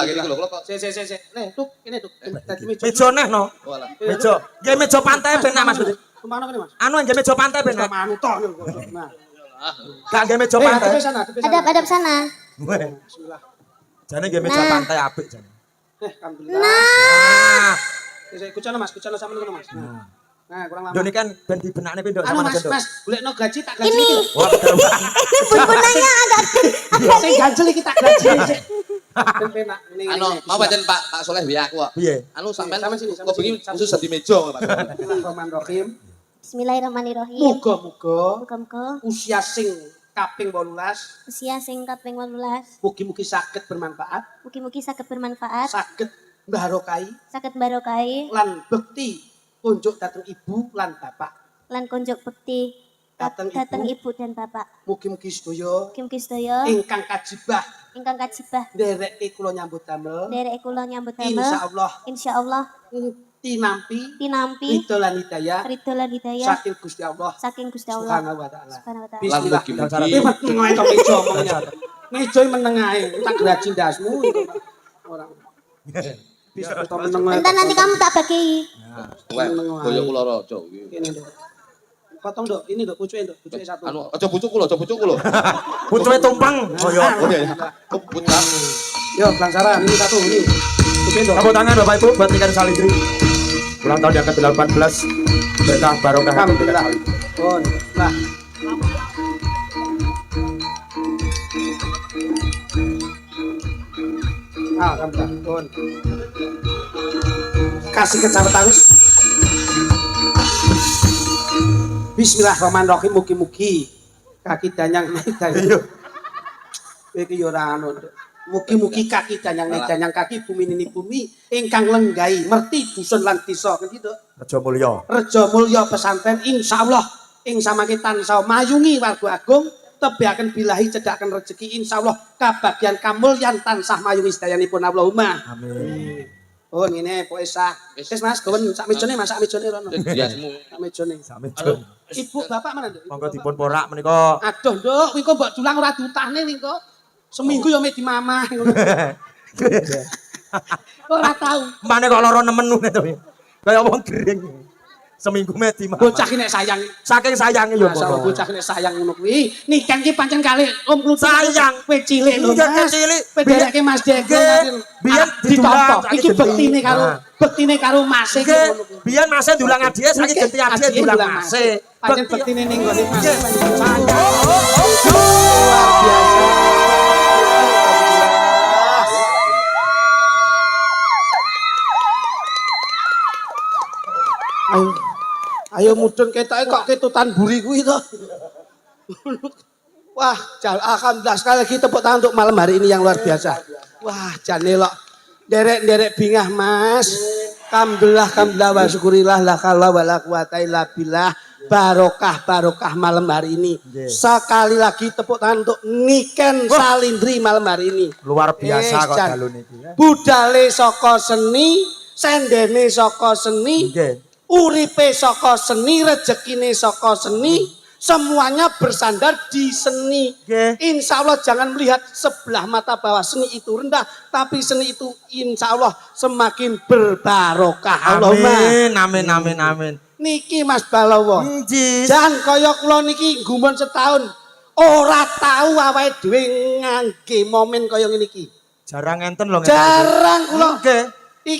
gini lho kok. Sik. Nih, tuk, ini tuk. Dadi meja. Meja neh no. Walah. Meja. Nggih meja pantai benak Mas. Kemana kene, Mas? Anu nggih meja pantai benak. Manu tok lho. Nah. Gak nggih meja pantai. Depan sana. Hadap sana. Bismillah. Jane nggih meja pantai apik jane. Alhamdulillah. Nah, Sik, kucana Mas, kucana sampean kono Mas. Nah, kurang lama. Yo kan ben dibenakne pindho Anu sama Mas, gendong. Mas, golekno gaji tak gaji ini. iki. Wah, keterbukaan. Bun-bunanya agak Sing ganjel iki tak gaji sik. Ben penak. Ini. Anu, mau pancen Pak Soleh biar aku kok. Piye? Anu sampean Sama sini, sama kok begini sini. khusus dadi meja Pak. Bismillahirrahmanirrahim. Bismillahirrahmanirrahim. Muga-muga Muga-muga usia sing kaping 18 usia sing kaping 18 mugi-mugi saged bermanfaat, mugi-mugi saged bermanfaat, saged mbarokai saged barokai lan bekti kunjuk dateng ibu lan bapak. lan konjuk bekti Dateng dateng ibu. ibu dan bapak. Mugi-mugi sedaya Mugi-mugi sedaya ingkang kajibah ingkang kajibah ndereke kula nyambut damel. derek kula nyambut damel. Insyaallah Insyaallah tinampi tinampi ridho lan hidayah ridho lan hidayah saking Gusti Allah saking Gusti Allah Subhanahu wa taala. Subhanahu wa ta'ala. Lan Bismillah. mugi-mugi Meneng ae to meja omongnya. Meja meneng ae, tak geraji ndasmu itu. Orang. Bisa to meneng ae. Bentar nanti kamu tak bagi. kowe boyo kula raja iki. Ini Dok. Potong Dok, ini Dok, pucuke Dok, pucuke satu. Anu aja bucukku lho, aja bucukku lho. Pucuke tumpang. Oh yo. Oh iya. Keputar. Yo, pelangsaran ini satu ini. Pucuke Dok. Tepuk tangan Bapak Ibu buat Niken Salindri. Ulang tahun yang ke-18. Berkah barokah Alhamdulillah. Pun. Nah. Alhamdulillah. Pun. Kasih kecapetan wis. Bismillahirrahmanirrahim. Mugi-mugi kaki danyang naik danyang. Iki yo ora anu. Mugi-mugi kaki danyang naik danyang kaki bumi ini bumi ingkang lenggai merti dusun lan desa gitu. Rejo Mulya. Rejo Mulya pesantren insyaallah ing samangke tansah mayungi warga agung tebiaken bilahi cedhaken rezeki insyaallah kabagian kamulyan tansah mayungi sedayanipun Allahumma. Amin. Oh ngene pokoke sah. Wis Mas gawen sak mejone Mas sak mejone rono. Biasmu. Sak mejone. Sampun. Ibu bapak mana Nduk? Monggo dipun porak menika. Aduh Nduk, kowe kok mbok dulang ora diutahne kok. Seminggu ya mek di mamah ngono. Ora tau. Mane kok lara nemen ngono to. Kaya wong gering. Seminggu meti mah. Bocah ki nek sayang. Saking sayange yo Masalah kok. bocah nek sayang ngono kuwi. Niken ki pancen kali Om Kluthuk Sayang. kowe cilik lho. Iya, Mas. cilik. Kowe dereke Mas Dego. Biyen ditompo. didulang, Iki saiki bektine karo Mas iki Nggih, ngono kuwi. biyen Mas dulang adike saiki ganti adike dulang Mas. Pancen bektine ning nggone Mas. Nggih. Sayang. Luar biasa. Ayo, ayo mudun ketoke kok ketutan buri kuwi to. Wah, alhamdulillah sekali lagi tepuk tangan untuk malam hari ini yang luar biasa. Wah, jane lok derek-derek bingah Mas. Alhamdulillah wa syukurillah la haula wala quwata illa billah. Barokah malam hari ini. Sekali lagi tepuk tangan untuk Niken Salindri malam hari ini. Luar biasa kok Jan. dalu niki. Budale saka seni, sendene saka seni, Nggih. uripe saka seni, rezekine saka seni, semuanya bersandar di seni. Nggih. Insya Allah jangan melihat sebelah mata bahwa seni itu rendah, tapi seni itu insya Allah semakin berbarokah. Allahumma. Amin. Niki Mas Balawa. Nggih. Jan kaya kula niki gumun setahun ora tahu awake dhewe ngangge momen kaya ngene iki. Jarang enten lho. Jarang kula. Nggih.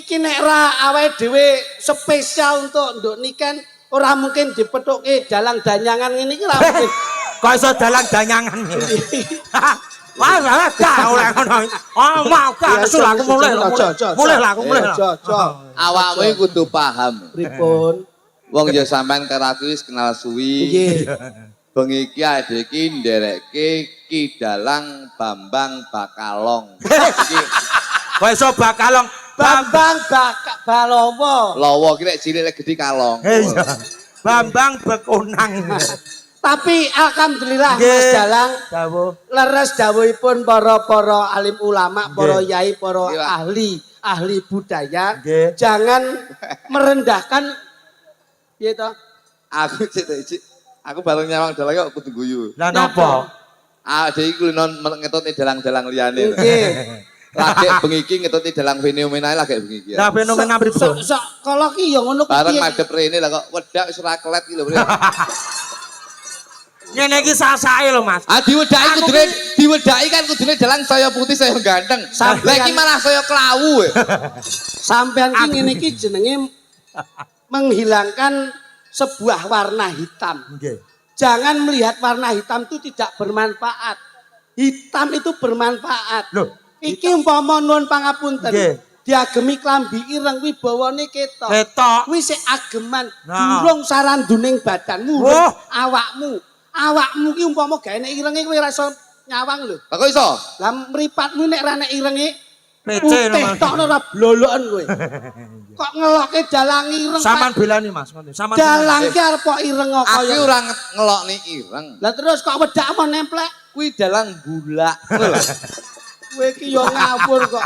Iki nek ra awake dhewe spesial untuk nduk Niken ora mungkin dipethuke dalang danyangan ngene iki ora mungkin. Kok iso dalang danyangan. Wah, gak oleh ngono. Oh, mau gak kesul aku mulai. Mulai lah aku mulai. Awakmu iki kudu paham. Pripun? Wong ya sampean karo aku wis kenal suwi. Nggih. Bengi iki ade iki nderekke Ki Dalang Bambang Bakalong. Iki Kok iso bakalong. Bambang Balowo. lawa iki nek cilik nek gedhi kalong. Iya. Bambang Bekunang. Tapi alhamdulillah Nggih. Mas Dalang Dawuh. leres dawuhipun para alim ulama, para Nggih. yai, para Nggih, Pak. ahli budaya. Nggih. Jangan merendahkan gitu. Aku cek aku bareng nyawang dalang kok kudu guyu. Lah napa? Ah, dhewe iku non ngetutne dalang-dalang liyane. Nggih. Lagi bengi iki ngetoti dalang fenomena lagi bengi iki. Lah fenomena pripun? Sok kalau ki ya ngono Bareng piye? madhep rene lah kok wedak wis ora kelet iki lho. Ngene iki sasake lho Mas. Ah diwedaki kan kudune dalang saya putih saya ganteng. Lah iki malah saya klawu. Sampean ki ngene iki jenenge menghilangkan sebuah warna hitam. Nggih. Jangan melihat warna hitam itu tidak bermanfaat. Hitam itu bermanfaat. Loh, iki umpama nuwun pangapunten. Nggih. Diagemi klambi ireng kuwi bawane ketok. Ketok. Kuwi sik ageman, Nah. durung saranduning badanmu, Wah. awakmu. Awakmu ki umpama gawe nek irenge kowe ora iso nyawang lho. Lah kok iso? Lah mripatmu nek ra nek irenge PC putih Mas. tok ora bloloken kowe. Kok ngeloke dalang ireng. Saman Pak? belani Mas ngono. Saman Dalang ki arep kok ireng kok Aku kaya. ora ngelokne ireng. Lah terus kok wedak apa nemplek? Kuwi dalang bulak. Ngono lho. Kowe ki yo ngawur kok.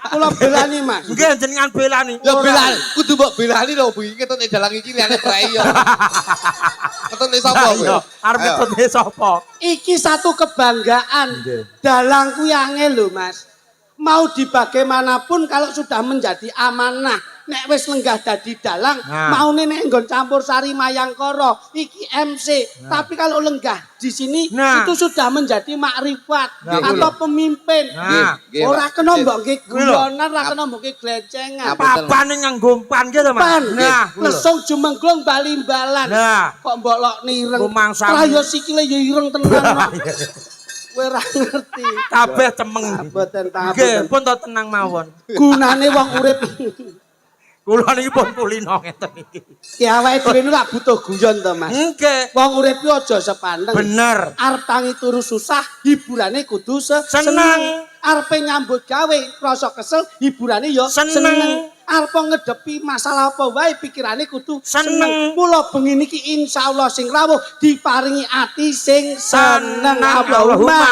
Kula belani Mas. Nggih jenengan belani. Ya belani, kudu mbok belani lho bengi ketone dalang iki liyane prei yo. Ketone sapa kowe? Ayo, arep Ayo. ketune sapa? Iki satu kebanggaan. Nggih. Dalang kuwi angel lho Mas. Mau di bagaimanapun kalau sudah menjadi amanah. Nek wis lenggah dadi dalang, Nah. maune nek nggon campur sari mayangkara, iki MC. Tapi kalau lenggah di sini Nah. itu sudah menjadi makrifat Nah, atau pemimpin. Nah. Nggih, Ora Pak. kena mbok nggih Kuwi lho. guyonan, ora kena mbok nggih glecengan. Apa? Papane nganggo umpan gitu Mas. Pan, Nah, kuwi lho. lesung jumenglung balimbalan. Nah. Kok mbok lokne ireng. Rumangsamu. Lah ya sikile ya ireng tenan. kok. Kowe ora ngerti. Kabeh cemeng. Boten ta Nggih, boten. pun to tenang mawon. Gunane wong urip Kula niki pun kulino ngeten iki. ki awake dhewe lak butuh guyon to Mas. Nggih, Wong urip ki aja sepandeng. bener. Arep tangi turu susah, hiburane kudu Seneng. seneng. Arepe nyambut gawe rasa kesel, hiburane ya Seneng. seneng. Arep ngedepi masalah apa wae pikirane kudu Seneng. seneng. Mula bengi niki insyaallah sing rawuh diparingi ati sing seneng Allahumma.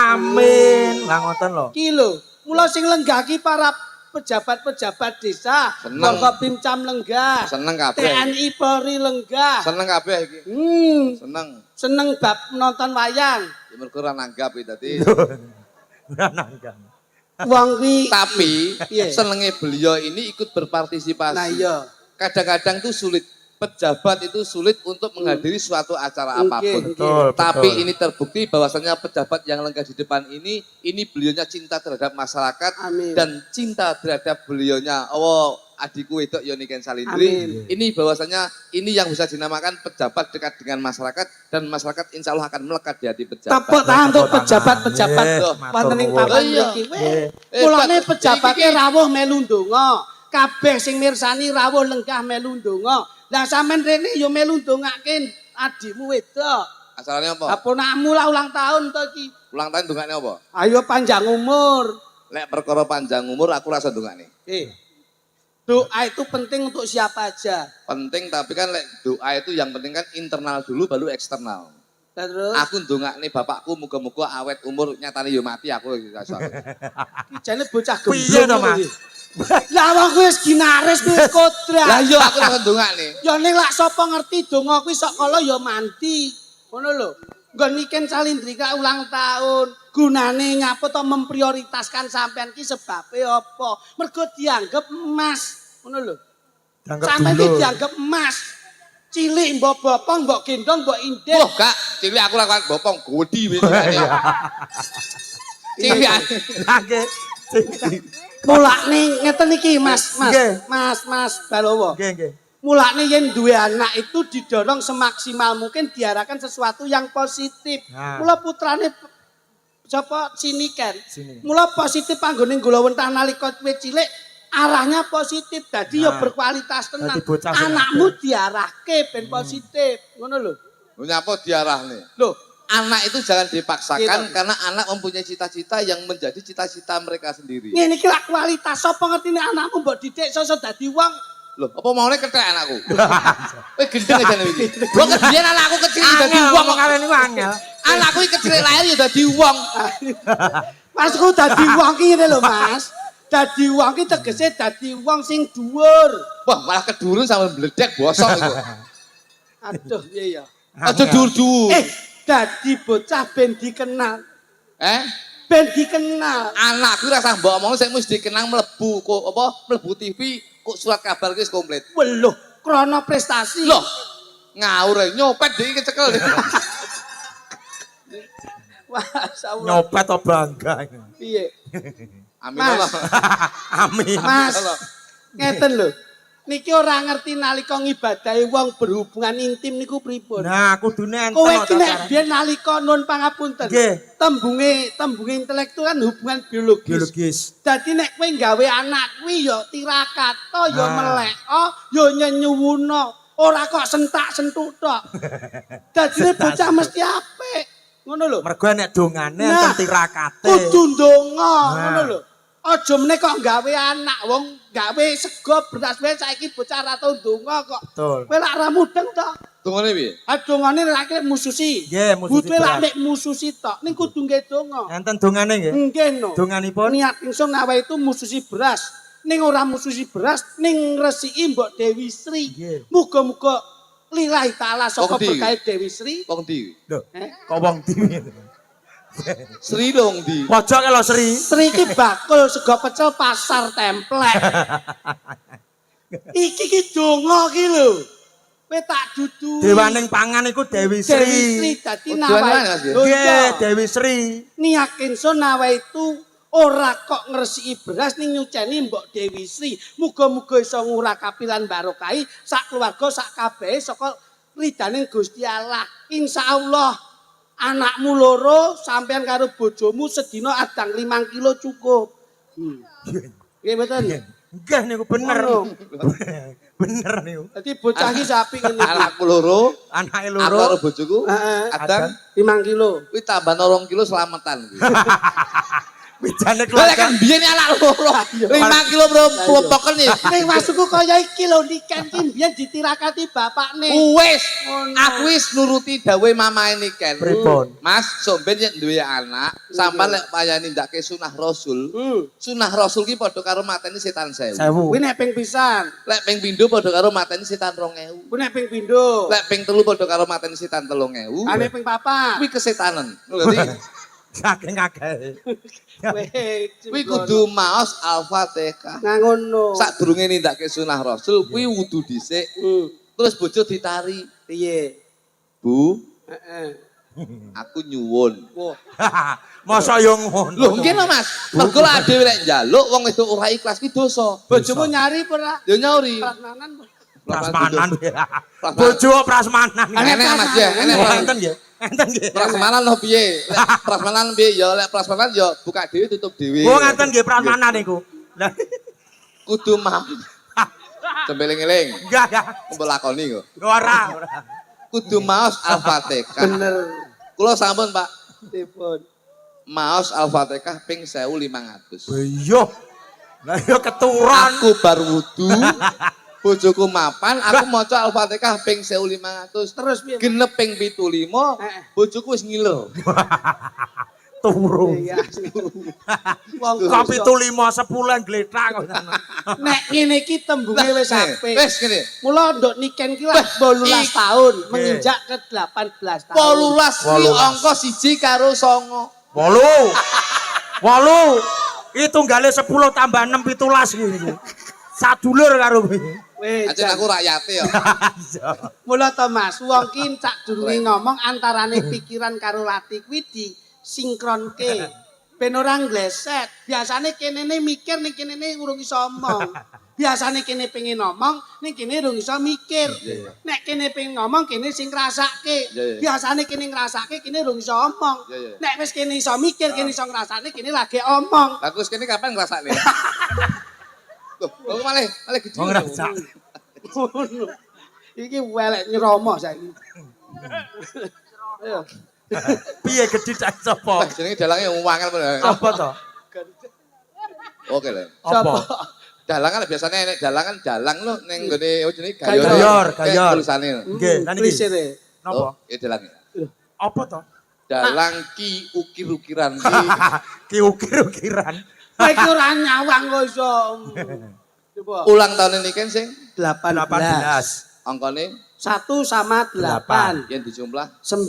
Amin. Lah ngoten lho. Ki lho, mula sing lenggah ki para pejabat-pejabat desa, Seneng. Forkopimcam lenggah, Seneng kabeh. TNI Polri lenggah. Seneng kabeh iki. Seneng. Seneng bab nonton wayang. Ya mergo ora nanggap iki dadi. Ora nanggang. Wong kuwi Tapi Piye? senenge beliau ini ikut berpartisipasi. nah iya. Kadang-kadang tuh sulit. Pejabat itu sulit untuk menghadiri suatu acara Oke, apapun. oke. Betul, Tapi betul. ini terbukti bahwasannya pejabat yang lenggah di depan ini beliaunya cinta terhadap masyarakat Amin. dan cinta terhadap beliaunya. Oh, adikku itu Yoniken Salindri. Amin. Ini bahwasannya ini yang bisa dinamakan pejabat dekat dengan masyarakat dan masyarakat insya Allah akan melekat di hati pejabat. Tepuk tangan untuk Tepuk tangan. pejabat-pejabat Nggih, wonten ing matur papan nuwun. Iya. mriki. Nggih. Mulane Pak, pejabatnya iki- rawuh melu ndonga. Kabeh sing mirsani rawuh lenggah melu ndonga. Lah sampean rene ya melu ndongake adikmu wedok. Asalnya apa? Apunakmu lah ulang tahun to iki. Ulang tahun dungane apa? Ayo panjang umur. Lek perkara panjang umur aku rasa dungane. Doa itu penting untuk siapa aja. Penting tapi kan lek doa itu yang penting kan internal dulu baru eksternal. Terus Aku ndongakne bapakku muga-muga awet umur nyatane yo mati aku iki iso. jane bocah Piye to, gemblung. Mas? iki. Lah wong kuwi wis ginaris kuwi wis kodrat. Lah iya aku ora ndongakne. Ya ning lak sapa ngerti donga kuwi sok kala ya mandi. Ngono lho. Nggon Niken Salindri ka ulang tahun. Gunane nyapa to memprioritaskan sampean ki sebabe apa? Mergo dianggap emas. Ngono lho. Dianggap Sampean ki dulur. dianggap emas. Cilik mbok bopong, mbok gendong, mbok indek. Wah, Kak, cilik aku lakukan bopong godi wis. Cilik. Lah nggih. Mulane ngeten iki Mas, Nggih. Mas Balowo. Nggih, nggih. Mulane yen duwe anak itu didorong semaksimal mungkin diarahkan sesuatu yang positif. Nah. Mula putrane sapa Siniken. Sini. Mula positif anggone nggula wentah nalika kowe cilik arahnya positif. Dadi ya Nah. berkualitas tenan. Dadi bocah sing Anakmu diarahke ben positif. Ngono lho. Nyapa diarahne. Loh, Anak itu jangan dipaksakan Gitu. karena anak mempunyai cita-cita yang menjadi cita-cita mereka sendiri. ngene iki lak kualitas sapa ngertine anakmu mbok didik iso dadi wong. Loh, apa maunya kethek anakku? Kowe gendeng aja nih iki. Gua kebiyen anakku kecil dadi Angel wong ngomong kok. kalian niku angel. Anakku iki kecil lahir ya dadi wong. Masku dadi wong ki ngene lho Mas. Dadi wong ki tegese dadi wong sing dhuwur. Wah, malah kedurun sampe mbledek bosok iku. Aduh, iya ya. Aja dur-dur. Dadi bocah ben dikenal. Eh? Ben dikenal. Anakku rasa mbok omong sik mesti dikenang mlebu kok apa mlebu TV kok surat kabar wis komplit. Weluh, krana prestasi. Loh, ngawur nyopet iki kecekel. Wah, insyaallah. Nyopet to bangga. Piye? Amin Mas. Allah. Amin. Mas, ngeten lho. Niki ora ngerti nalika ngibadahi wong berhubungan intim niku pripun. Nah, kudune enten Kowe to iki nek cara. biyen nalika nun pangapunten. Nggih. Tembunge intelektual kan hubungan biologis. Biologis. Dadi nek kowe gawe anak kuwi ya tirakata, ya Nah. meleka, ya nyenyuwuna. Ora kok sentak-sentuk tok. Dadine bocah mesti apik. Ngono lho. Mergo nek dongane Nah, enten tirakate. Kudu ndonga, Nah. ngono lho. Aja meneh kok gawe anak wong gawe sego beras wae saiki bocah ora tau ndonga kok. Betul. Kowe lak ora mudeng tok. Tungone piye? Dongane lak mususi. Nggih, mususi Butuhe lak beras. nek mususi tok, ning kudu nggih donga. Enten dongane nggih. Nggih no. Donganipun Niat ingsun nawa itu mususi beras. Ning ora mususi beras, ning ngresiki Mbok Dewi Sri. Nggih. Muga-muga lillahi taala saka Wong ndi? berkah Dewi Sri. Wong ndi? lho. Eh? Kok wong di. Sri dong ndi? Pojok lho Sri. Sri ki bakul sego pecel pasar templek. Iki ki donga ki lho. Kowe tak dudu. Dewaning pangan iku Dewi Dewi Sri Sri. dadi Oh, nawa. Dewan mana, Mas, ya? Lho, Nggih, iya. Dewi Sri. Niatin so nawa itu ora kok ngresiki beras ning nyuceni Mbok Dewi Sri. Muga-muga iso ngurakapi lan barokahi sak keluarga sak kabehe saka ridaning Gusti Allah. Insyaallah anakmu loro sampean karo bojomu sedina adang 5 kilo cukup. Nggih mboten? Nggih niku bener. Ngono. Bener niku. Dadi bocah iki sapi ngene. Anakku loro, Anake aku karo loro. bojoku Heeh. adang 5 kilo. kuwi tambah 2 kilo selametan kuwi. Bijane Lah keluarga. kan biyen anak loro 5 kilo plopoken nih. Ning masukku kaya iki lho niken ki mbiyen ditirakati bapakne. Wis, Ngono. aku wis nuruti dawuhe mamae Niken. Pripun? Mas, sampeyan yen duwe anak, sampean lek payane ndake sunah Rasul. Sunah Rasul ki padha karo mateni setan 1000. Sewu. Kuwi nek ping pisan. Lek ping pindho padha karo mateni setan 2000. Kuwi nek ping pindho. Lek ping telu padha karo mateni setan 3000. Ane ping papat. Kuwi kesetanan. Ngerti? Saking akeh. Kuwi kudu maos Al-Fatihah. ngono. Sadurunge nindakake sunah Rasul kuwi wudu dhisik. Terus bojo ditari. Piye? Bu, Heeh. aku nyuwun. Wah, Masa yo ngono. Lho nggih lho Mas. Mergo lek dhewe lek njaluk wong itu ora ikhlas ki dosa. bojomu nyari ora? Yo nyauri. Prasmanan. Prasmanan. Bojo prasmanan. Enek Mas ya, enek Oh, Mas. enten nggih. Enten nggih. Prasmanan lho piye? Lek prasmanan piye ya lek prasmanan ya buka dhewe tutup dhewe. Oh, ngaten nggih prasmanan niku. Lah Kudu mau. Cembeling-eling. enggak ya. Mbok lakoni kok. Ora. Kudu maos Al-Fatihah. Bener. Kula sampun Pak, Dipun. maos Al-Fatihah ping 1500. Iya. Lah yo keturon. Aku bar wudu, bojoku mapan, aku maca Al-Fatihah ping 1500. Terus piye? Genep ping 75, bojoku wis ngiler. Turu. Iya. Wong Kopi iso. tu 5 10 gletak kok. Nek ngene iki tembunge wis apik. Wis ngene. Mula nduk niken ki lah 18 tahun menginjak ke 18 tahun. 18 kuwi angka 1 karo 9. 8. 8. Itu tunggale 10 tambah 6 17 iki. Sadulur karo kowe. Weh, Acen aku rakyate ya. mula to Mas, wong ki sak durunge ngomong antarane pikiran karo ati kuwi disinkronke. Ben ora ngleset. Biasane kenene mikir ning kenene urung iso omong. Biasane kene pengen ngomong ning kene urung iso mikir. Nek kene pengen ngomong kene sing ngrasake. Biasane kene ngrasake kene urung iso omong. Nek wis kene iso mikir kene iso ngrasake kene lagi omong. Lah terus kene kapan ngrasakne? Loh, kok malah gede. Wong ngrasak. Ngono. Iki welek nyeromo saiki. Ayo. Piye gedhi tak sapa? Jenenge dalange wangel bener. Apa to? Oke lho. Apa? Dalangan biasanya enek dalangan dalang lho ning nggone jenenge Gayor. Tulisane. Nggih, lan iki. Tulisane. Napa? Oh, ya dalang. Apa to? Dalang ki ukir-ukiran Ki ukir-ukiran. Kowe iki ora nyawang kok iso. Coba. ulang tahun ini kan sing 18. 18. angkane 1 sama 8. yang dijumlah 9.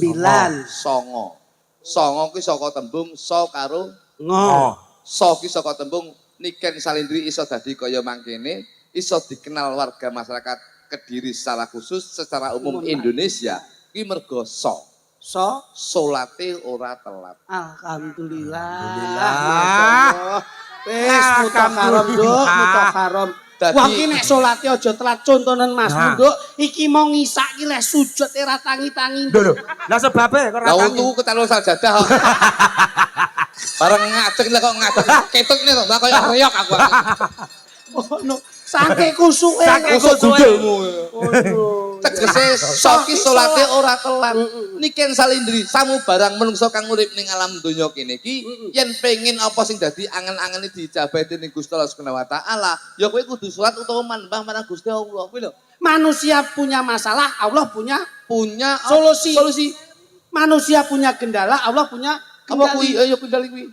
songo. Songo kuwi saka tembung so karo Ngo. So ki saka tembung Niken Salindri iso dadi kaya mangkene, iso dikenal warga masyarakat Kediri secara khusus, secara umum Indonesia. Ki mergo So. salate ora telat. Alhamdulillah. Wis mutakarom nduk, mutakarom. Dadi- Wong ki nek salate aja telat contonen Mas Nduk, iki mau ngisak ki lek sujud ora tangi-tangi. Lho, lah sebabe kok Lah ora wong tuku ketalun sajadah kok. Bareng ngajeng lah kok ngajeng ketutne to, kaya reyok aku. Oh no, saking kusuke. Saking Kusuk kusuke. gudulmu. Oh, Tegese soki salate ora telat. Niken Salindri samu barang menungso kang urip ning alam donya kene iki yen pengin apa sing dadi angen-angene dijabahi dening Gusti Allah Subhanahu wa taala, ya kowe kudu salat utawa manembah marang Gusti Allah. Kuwi lho, manusia punya masalah, Allah punya punya Solusi. Solusi. manusia punya kendala, Allah punya Apa kuwi? kendali. Ayo kendali kuwi.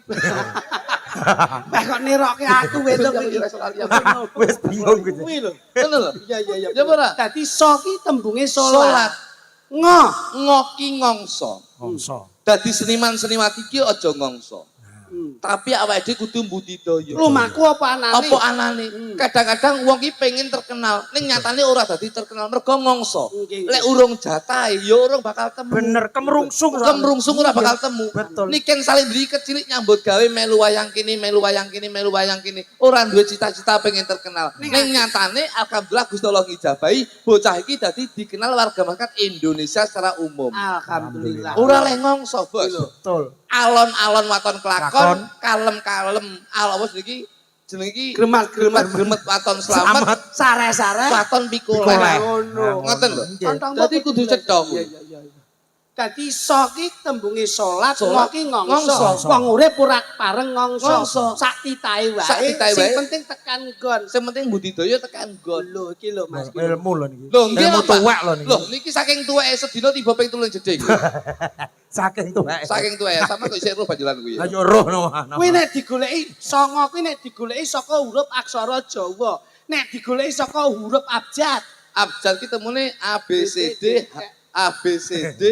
Lah kok nirokke aku wedok iki. Wis bingung gitu. Kuwi lho. Ngono lho. Iya. Ya ora? Dadi so ki tembunge Salat. salat. Ngo. Ngoki ngongso. Ngongso. Dadi seniman-seniman iki aja ngongso. Tapi awake dhewe kudu mbudidaya. Lumaku apa anane? Apa anane? Kadang-kadang wong ki pengen terkenal, ning nyatane ora dadi terkenal mergo ngongso. Nggih. Lek urung jatahe ya urung bakal temu. Bener kemrungsung. Kemrungsung ora bakal temu. Betul. Niken Salindri kecilik nyambut gawe melu wayang kini, melu wayang kini, melu wayang kini. Ora duwe cita-cita pengen terkenal. Ning nyatane alhamdulillah Gusti Allah ngijabahi bocah iki dadi dikenal warga masyarakat Indonesia secara umum. Alhamdulillah. Ora leh ngongso, Bos. Betul. Alon-alon waton Kelakon. kelakon, kalem-kalem. Awas iki jeneng iki gremet waton slamet, Sare-sare. waton pikoleh. Pikoleh. Ngono. Ngoten lho. Contong Dadi kudu cetha. Iya. Dadi so ki tembunge salat, Salat, ngoki ngongso. ngongso. Wong urip ora pareng ngongso. Ngongso. Sak titahe wae. Sak titahe Sing wae. penting tekan nggon. Sing penting budidaya tekan nggon. Lho iki lho Mas. Ilmu lho niki. Lho, nggih Ilmu lho, Pak. tuwek lho niki. Lho, niki saking tuweke sedina tiba ping 3 jeding. Saking tuwek. Saking tuweke sama kok isih roh banjalan kuwi. Ayo roh no. Kuwi nek digoleki songo kuwi nek digoleki saka huruf aksara Jawa. Nek digoleki saka huruf abjad. Abjad ki temune A B C D A B C D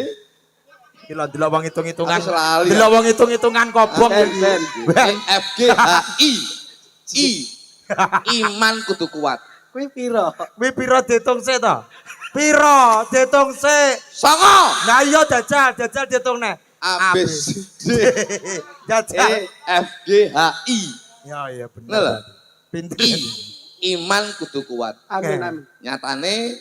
Iki lho delok wong hitung-hitungan. Aku selali, Delok wong hitung-hitungan kobong iki. F G H I Iman kudu kuat. Kuwi pira? Kuwi pira diitung sik to? Pira diitung sik? Songo. Nah iya jajal diitung neh. A B C D Jajal. E F G H I Ya iya bener. Ngono lho. Pinter. Iman kudu kuat. Amin. Nyatane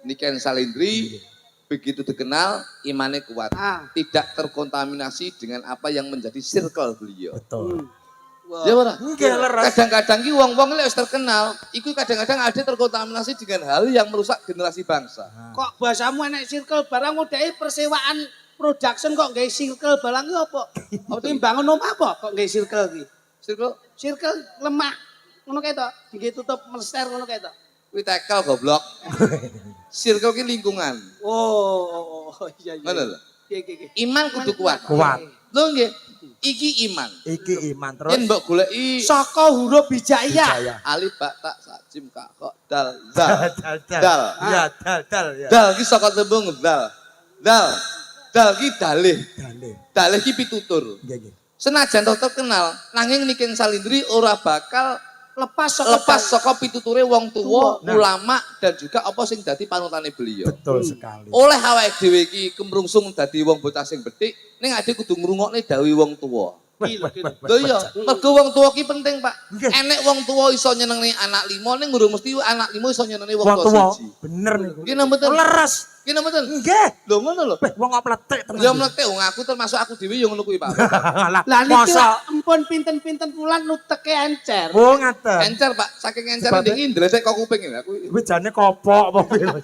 Niken Salindri begitu dikenal imannya kuat. Ah. Tidak terkontaminasi dengan apa yang menjadi circle beliau. Betul. Ya ora? Nggih leres. Kadang-kadang ki wong-wong lek wis terkenal, iku kadang-kadang ada terkontaminasi dengan hal yang merusak generasi bangsa. Kok bahasamu enek circle barang modake persewaan production kok nggawe circle barang ki apa? Apa timbangun omah apa kok nggawe circle ki? Circle Circle lemah. Ngono kae to, dinggo tutup mlester ngono kae to. kuwi tekel goblok. Circle ki lingkungan. Oh, iya. Ngono lho. Iki. Iman kudu kuat. Kuat. Lho nggih. Iki iman. Iki iman terus. Yen mbok goleki Saka huruf hijaiyah. Jaya. alif ba ta sa jim ka kok dal dal. Dal. Dal. Iya, dal ya. Dal ki saka tembung dal. Dal. Dal ki dalih. Dalih. Dalih ki pitutur. Nggih. Senajan to terkenal, nanging Niken Salindri ora bakal Lepas saka pituture wong tuwa, Nah. ulama dan juga apa sing dadi panutane beliau. Betul sekali. Oleh awake dhewe iki kemrungsung dadi wong bocah sing becik, ning ade kudu ngrungokne dawuh wong tuwa. Lho iya, mergo wong tuwa ki penting, Pak. Nggih. Enek wong tuwa iso nyenengi anak 5 ning ngurung mesti anak 5 iso nyenengi wong Wong tuwa tuwa. siji. Bener niku. Ki mboten. Leres. Ki mboten. Nggih. Lho ngono lho. Beh, wong kok pletek tenan. Ya mlete wong aku termasuk aku dhewe ya ngono kuwi, Pak. Lah niki Masa empun pinten-pinten bulan nuteke encer. oh ngaten. Encer, Pak. Saking encer Sebabnya- ndek ndresek kok kuping ya aku. Kuwi jane kopok apa piye lho.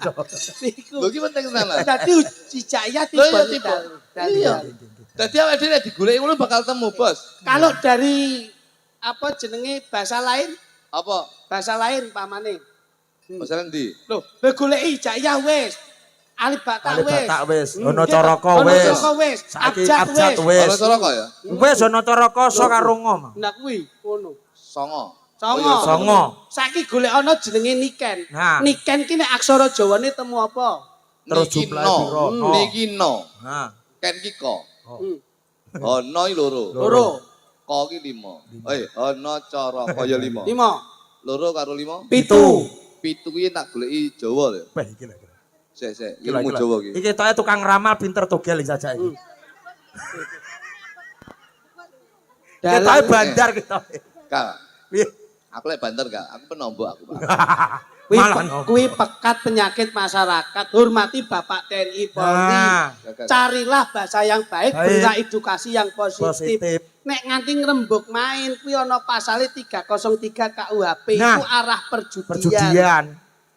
Niku. Lho ki penting tenan. Dadi hijaiyah Lho iya tiba. tiba. Iya. Dadi awake dhewe nek digoleki ngono bakal temu, Bos. Kalau dari apa jenenge bahasa lain? Apa? Bahasa lain pamane. Masalah ndi? Lho, goleki hijaiyah wis. Alif ba ta Alif wis. ba ta wis. Hmm, Ono nggih, caraka ono wis. caraka wis. Saiki Abjad abjad wis. wis. Ono cara kok ya? Wis ono caraka so karo ngom. Nah kuwi ngono. Songo. Songo. Songo. Saiki golek ana jenenge niken. Nah. Niken ki nek aksara Jawane temu apa? Terus Niki jumlah no. piro? No. Niki no. Nah. Ken ki ko. Hmm. Ono iki loro. Loro. Ko ki 5. Ana cara kaya 5. 5. Loro karo 5. 7. 7 kuwi tak goleki Jawa lho. Wah, iki lho. Sik, ilmu Jawa ki. Iki toke tukang ramal pinter togel saja iki. Ketoke bandar ketoke. Kak, Piye? aku lek banter gak? Aku penombok aku, Pak. Kuwi pekat penyakit masyarakat. Hormati Bapak TNI Polri. Nah, Carilah bahasa yang baik, Baik. berilah edukasi yang positif. positif. Nek nganti ngrembug main kuwi ana pasal 303 KUHP Nah, iku arah perjudian. Perjudian.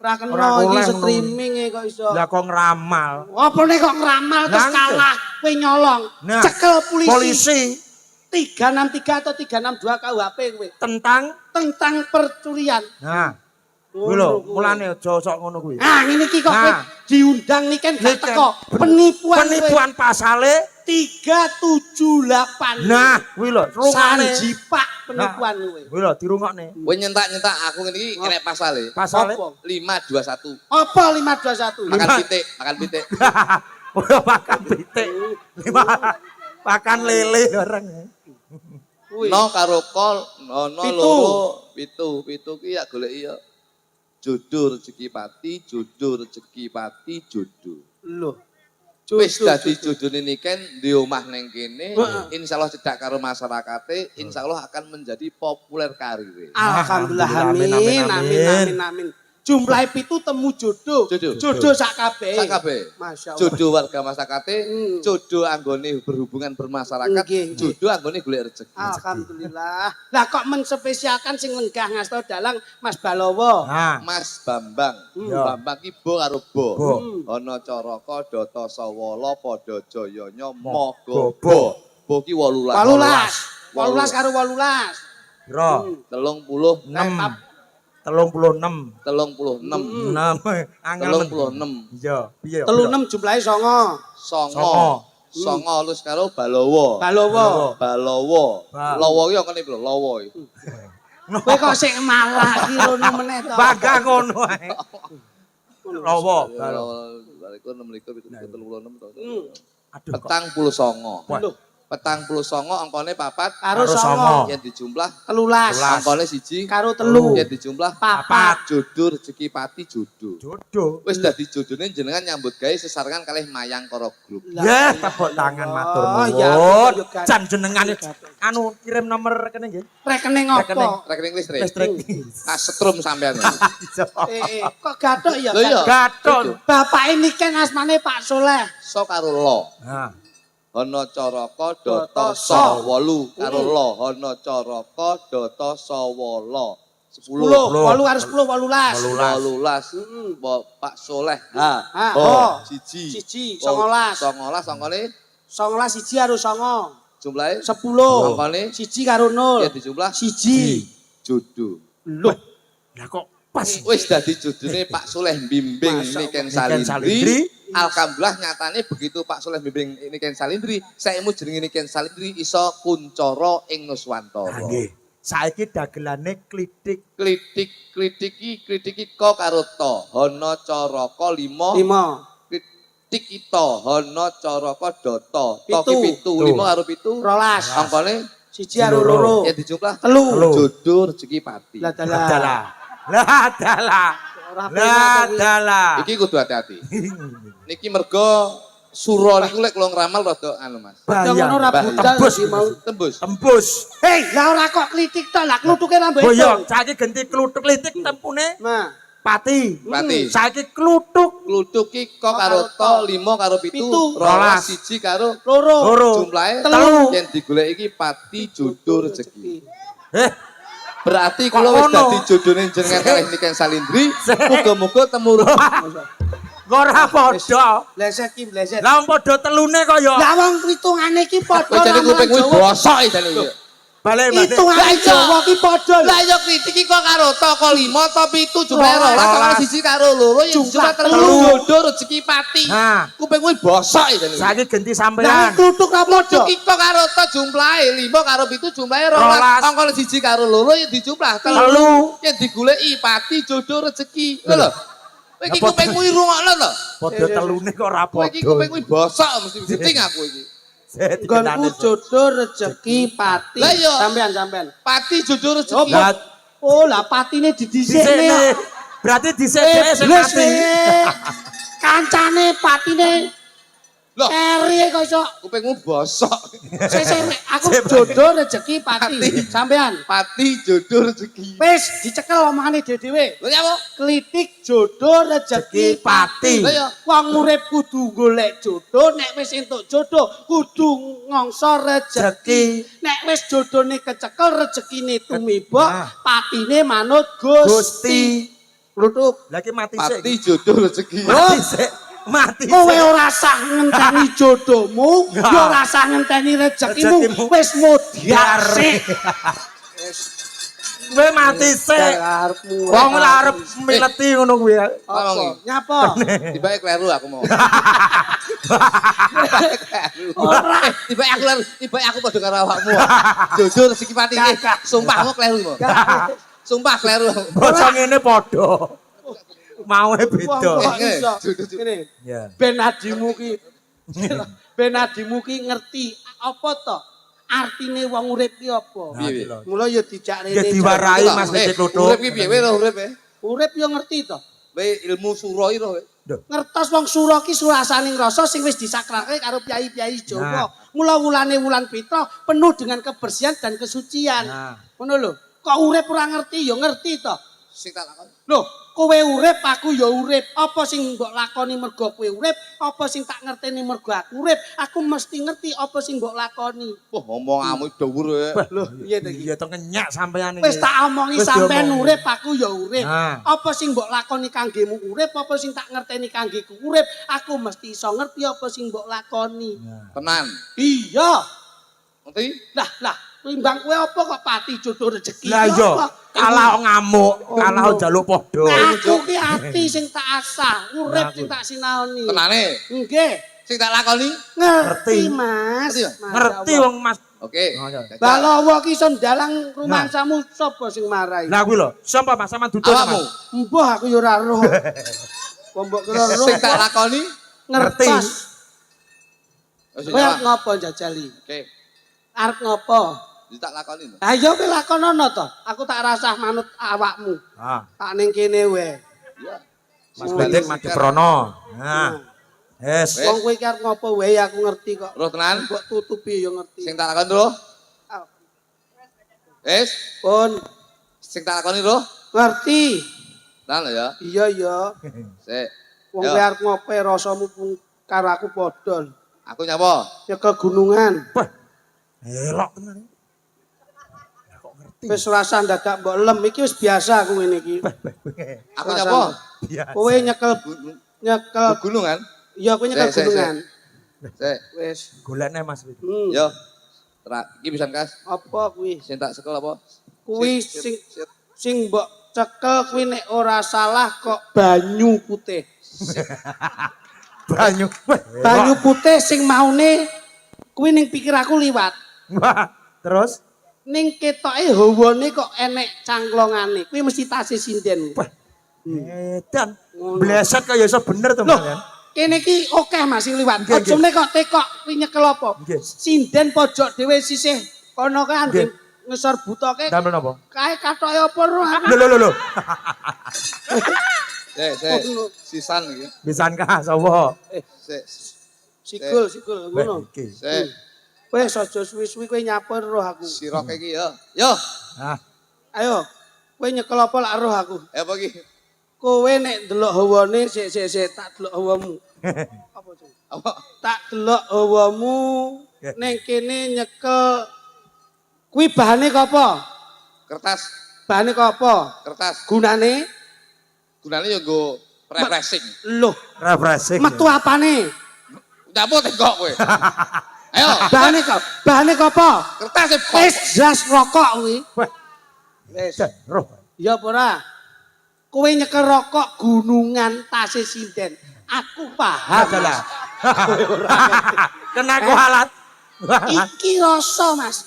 Ora Ora kena iki oleh streaming kok iso. Lah kok ngeramal. Apa nek kok ngeramal terus Nah, kalah kowe nyolong. Nah, Cekel polisi. Polisi 363 atau 362 KUHP kowe tentang percurian. nah, kuwi lho, mulane aja sok ngono kuwi. Ah, ngene iki kok kowe Nah. diundang nih kan gak Niken. teko. Penipuan. Penipuan pasale 378. nah, kuwi lho, rungokne. Sanjipak penipuan kowe. Kuwi lho dirungokne. Kowe nyentak-nyentak aku ngene iki kena pasale. Pasale Apa? 521. Apa 521? Makan pitik, makan pitik. ora makan pitik. Makan lele bareng. Kuwi. No karo kol, no Pitu. loro, pitu ki ya goleki ya. Jodoh rezeki pati, jodoh rezeki pati, jodoh. Lho. Wis dadi jodone niken di omah neng kene, Heeh. insyaallah cedak karo masyarakate, insyaallah akan menjadi populer karire. Alhamdulillah, Amin, amin, amin, amin, amin. amin, amin. Jumlah pitu temu jodoh. Jodoh. sak kabeh. Sak kabeh. Masya Allah. Jodoh warga masyarakate, Hmm. jodoh anggone berhubungan bermasyarakat, Nggih, nggih. jodoh anggone golek rezeki. Alhamdulillah. Lah kok menspesialkan sing lenggah ngasto dalang Mas Balowo. Nah, Mas Bambang, Ya. Bambang ki bo karo bo. Bo. Ana Caraka, Data Sawala, padha jayanya Moga Moga Bo. Bo ki 18. 18 karo 18. piro? 36, 36. 36, 6 angel. 36. Iya, piye? 36 jumlahe 9. Songo. Songo lus karo Balowo. Balowo. Balowo. Ba- Lawa ki kene lho, lawa iki. Kowe kok sik malah iki rono meneh to. Bangga ngono ae. Lawa. Bariku 6 likur 36 to. Aduh kok. Petang 29. Wah. Petang 29 angkane papat Karo Karo 9. yen dijumlah 13. angkane siji Karo 3. yen dijumlah Papat. jodoh rezeki pati jodoh. Jodoh. Wis dadi jodone jenengan nyambut gawe sesarengan kalih Mayang Kara Group. Ya, tepuk tangan matur Oh, ya, nuwun. yuk, Gan. Jan jenengan anu kirim nomor rekening nggih. Rekening Rekening. apa? Rekening listrik. Listrik. Ah setrum sampean. Kok gathok ya? Lho iya. Gathon. Bapak ini kan asmane Pak Soleh. So karo lo. Nah, Ana Caraka Data Sawala karo lo. Ana Caraka Data Sawala. 10. 8 karo 10 18. 18. Pak Soleh. Ha. Ha, Oh, oh. siji. Siji, 19 19. angkane 19 siji karo 9. jumlahe 10. angkane Siji karo 0. ya dijumlah Siji. jodoh. Loh, lah kok pas. Wis dadi jodone Pak Soleh bimbing Masya Niken Allah. Niken Salindri. Salindri. Alhamdulillah nyatane begitu Pak Soleh bimbing Niken Salindri, saemu jenenge Niken Salindri iso kuncara ing Nuswantara. Nggih. Saiki dagelane klitik. Kritiki ko karo to. Hana Caraka 5. 5. Kritik ito Hana Caraka Data. To ki Pitu. 7, 5 karo 7. 12. Angkane Siji karo 2. ya dijumlah 3. jodoh rezeki pati. Lah dalah. Dalah. Lah dalah. Ora Lah penak dalah. Iki kudu hati-hati. Niki mergo sura niku lek kula ngramal rada anu Mas. Padha ngono ora Bahaya. budal Tembus. iki mau. Tembus. Tembus. Hei, lah ora kok klitik to, lah klutuke nambah Boyo, itu. saiki ganti kluthuk klitik tempune Nah, pati. Pati. Saiki kluthuk Kluthuk ki ko karo to 5 karo 7, Pitu. 12 1 karo 2. loro. jumlahe Telu. yen digoleki iki pati jodoh rezeki. Kok Berarti kula wis ono? dadi jodone jenengan kalih Niken Salindri, muga-muga temurun. Ora padha. Bleset ki bleset. Lah wong padha telune kok ya. Lah wong hitungane ki padha. Kowe jane kuping kuwi bosok jane iki. Balik. Hitungane Jawa ki padha. Lah ya kritiki kok karo to kok 5 to 7 jumlahe 12 karo 1 karo 2 ya jumlah 3 jodoh rezeki pati. Nah, Kuping kuwi bosok jane iki. saiki ganti Lah sampean. klutuk ra padha. Iki kok karo to jumlahe 5 karo 7 jumlahe 12. 12. Angka 1 karo 2 ya dijumlah 3. Yen digoleki pati jodoh rezeki. Lho lho. Kowe iki kuping kuwi rungokno to. Padha telune kok ora Kowe iki padha. kuping kuwi bosok mesti diting aku iki. Nggonku jodoh rezeki pati. Lah iya. Sampean. Pati jodoh rezeki. Lah, Oh, lah patine didhisikne. disekne. Berarti disek dhewe sing Iblis mati. Kancane patine Loh, keri kok iso. kupingmu bosok. Sik, aku jodoh rezeki pati. Sampean. Pati jodoh rezeki. Wis dicekel omongane dhewe-dhewe. Lha apa? Klitik jodoh rezeki pati. Lah iya. Wong urip kudu golek jodoh, nek wis entuk jodoh kudu ngongso rezeki. Nek wis jodone kecekel rezekine tumiba, Nah. patine manut Gusti. Gusti. Lutuk. Lagi mati sik. Pati jodoh rezeki. Mati sik. Mati Kowe sik. ora sah ngenteni jodohmu, Nah. yo ora sah ngenteni rezekimu, Rezekimu. wis modiar sik. Kowe mati sik. Wong ora arep mileti ngono kuwi. Apa? Nyapa? Tibake kleru aku mau. Ora. Tibake aku kleru, tibake aku padha karo awakmu. Jodoh rezeki pati iki. Sumpah aku kleru mau. Sumpah kleru. Bocah ngene padha. Mau beda. Wong kok iso. Ngene. Ya. Ben adimu ki ben adimu ki ngerti apa to artine wong urip ki apa. Piye? Mula ya dijak rene. Ya diwarai Mas Becik Lutuk. Urip ki piye lho urip e? Urip ya ngerti to. Kowe ilmu sura ira kowe. Ngertos wong sura ki surasaning rasa sing wis disakrake karo piyai-piyai Jawa. Mula wulane wulan Pitra penuh dengan kebersihan dan kesucian. Nah. Ngono lho. Kok urip ora ngerti ya ngerti to. Sing tak lakoni. Lho, kowe urip aku ya urip. Apa sing mbok lakoni mergo kowe urip, apa sing tak ngerteni mergo aku urip, aku mesti ngerti apa sing mbok lakoni. Wah, omonganmu dhuwur e. Lho, piye to iki? Iya to ngenyak sampean iki. Wis tak omongi Wis sampean diomongin. urip, aku ya urip. Nah. Apa sing mbok lakoni kanggemu urip, apa sing tak ngerteni kanggeku urip, aku mesti iso ngerti apa sing mbok lakoni. Tenan. Iya. Ngerti? Lah, timbang kowe apa kok pati jodoh rezeki? Lah iya, Apa? kalah ngamuk, kalah njaluk padha. Aku ki ati sing tak asah, urip sing tak sinaoni. Tenane. Nggih. Sing tak lakoni. Ngerti, Mas. Ngerti ya? Mas Ngerti Allah. wong Mas. Oke. Oh, iya. Balawa ki iso ndalang rumangsamu sapa sing marai? Lah kuwi lho, sapa Mas sampean duduk Awakmu. Mas. Mbah aku ya ora roh. Mbok kira roh. Sing tak lakoni. Ngerti. Ngertos. Wis Kowe arep ngopo jajali? Oke. Arep ngopo? Wis tak lakoni lho. Ha iya kowe lakonono to. Aku tak rasah manut awakmu. Ah, Tak ning kene wae. Mas Becik mati prono. Nah. Yes. Wes. Wong kowe iki arep ngopo wae aku ngerti kok. Roh tenan. Mbok tutupi ya ngerti. Sing tak lakoni lho. Wis. Pun Sing tak lakoni lho. ngerti. Tenan lho ya. Iya ya. Sik. Wong Yo. kowe arep ngopo rasamu pun karo aku padha. Aku nyapa? Nyekel gunungan. Wah. Elok tenan. Ya kok ngerti. Wis rasa dadak mbok lem iki wis biasa aku ngene iki. Aku nyapa? Biasa. Kowe nyekel nyekel Gunungan. iya kowe nyekel Sik, sik, gunungan. Sik. Wis. Golekne Mas Becik. Yo. Iki pisan kas. Apa kuwi? Sing tak sekel apa? Kuwi Sip, sing sip. sing mbok cekel kuwi nek ora salah kok banyu putih. Banyu. Wah, Banyu putih sing maune kuwi ning pikir aku liwat. Wah, terus Ning ketoke hawane kok enek cangklongane. Kuwi mesti tasih sinden. edan. Bleset kaya iso bener to, Loh, Mas. kene iki akeh Mas sing liwat. Nggih, Ojone kok tekok kuwi nyekel apa? Nggih. Sinden pojok dhewe sisih kono kan Nggih. ngesor butoke Damel napa? kae katoke apa ro. Lho. Sik. Sisan iki. Bisankah sapa? Sik. Sikul ngono. Iki. Sik. Wes aja suwi-suwi kowe nyapa roh aku. Sirok iki ya. Yo. Ah, Ayo, kowe nyekel apa lak roh aku. Apa iki? Kowe nek delok hawane sik tak delok hawamu. Apa itu? Apa? Tak delok hawamu ning kene nyekel kuwi bahane kok apa? Kertas. Bahane kok apa? Kertas. Gunane? Gunane yo nggo refreshing. Loh, refreshing. metu apane? Nyapo tengok kowe. Ayo. Bahane kok apa? Kertas e Wis jas rokok kuwi. Wah, Wis. roh. Ya apa ora? Kowe nyekel rokok gunungan tasih sinden. Aku paham. Adalah. Kena kualat. Iki rasa Mas.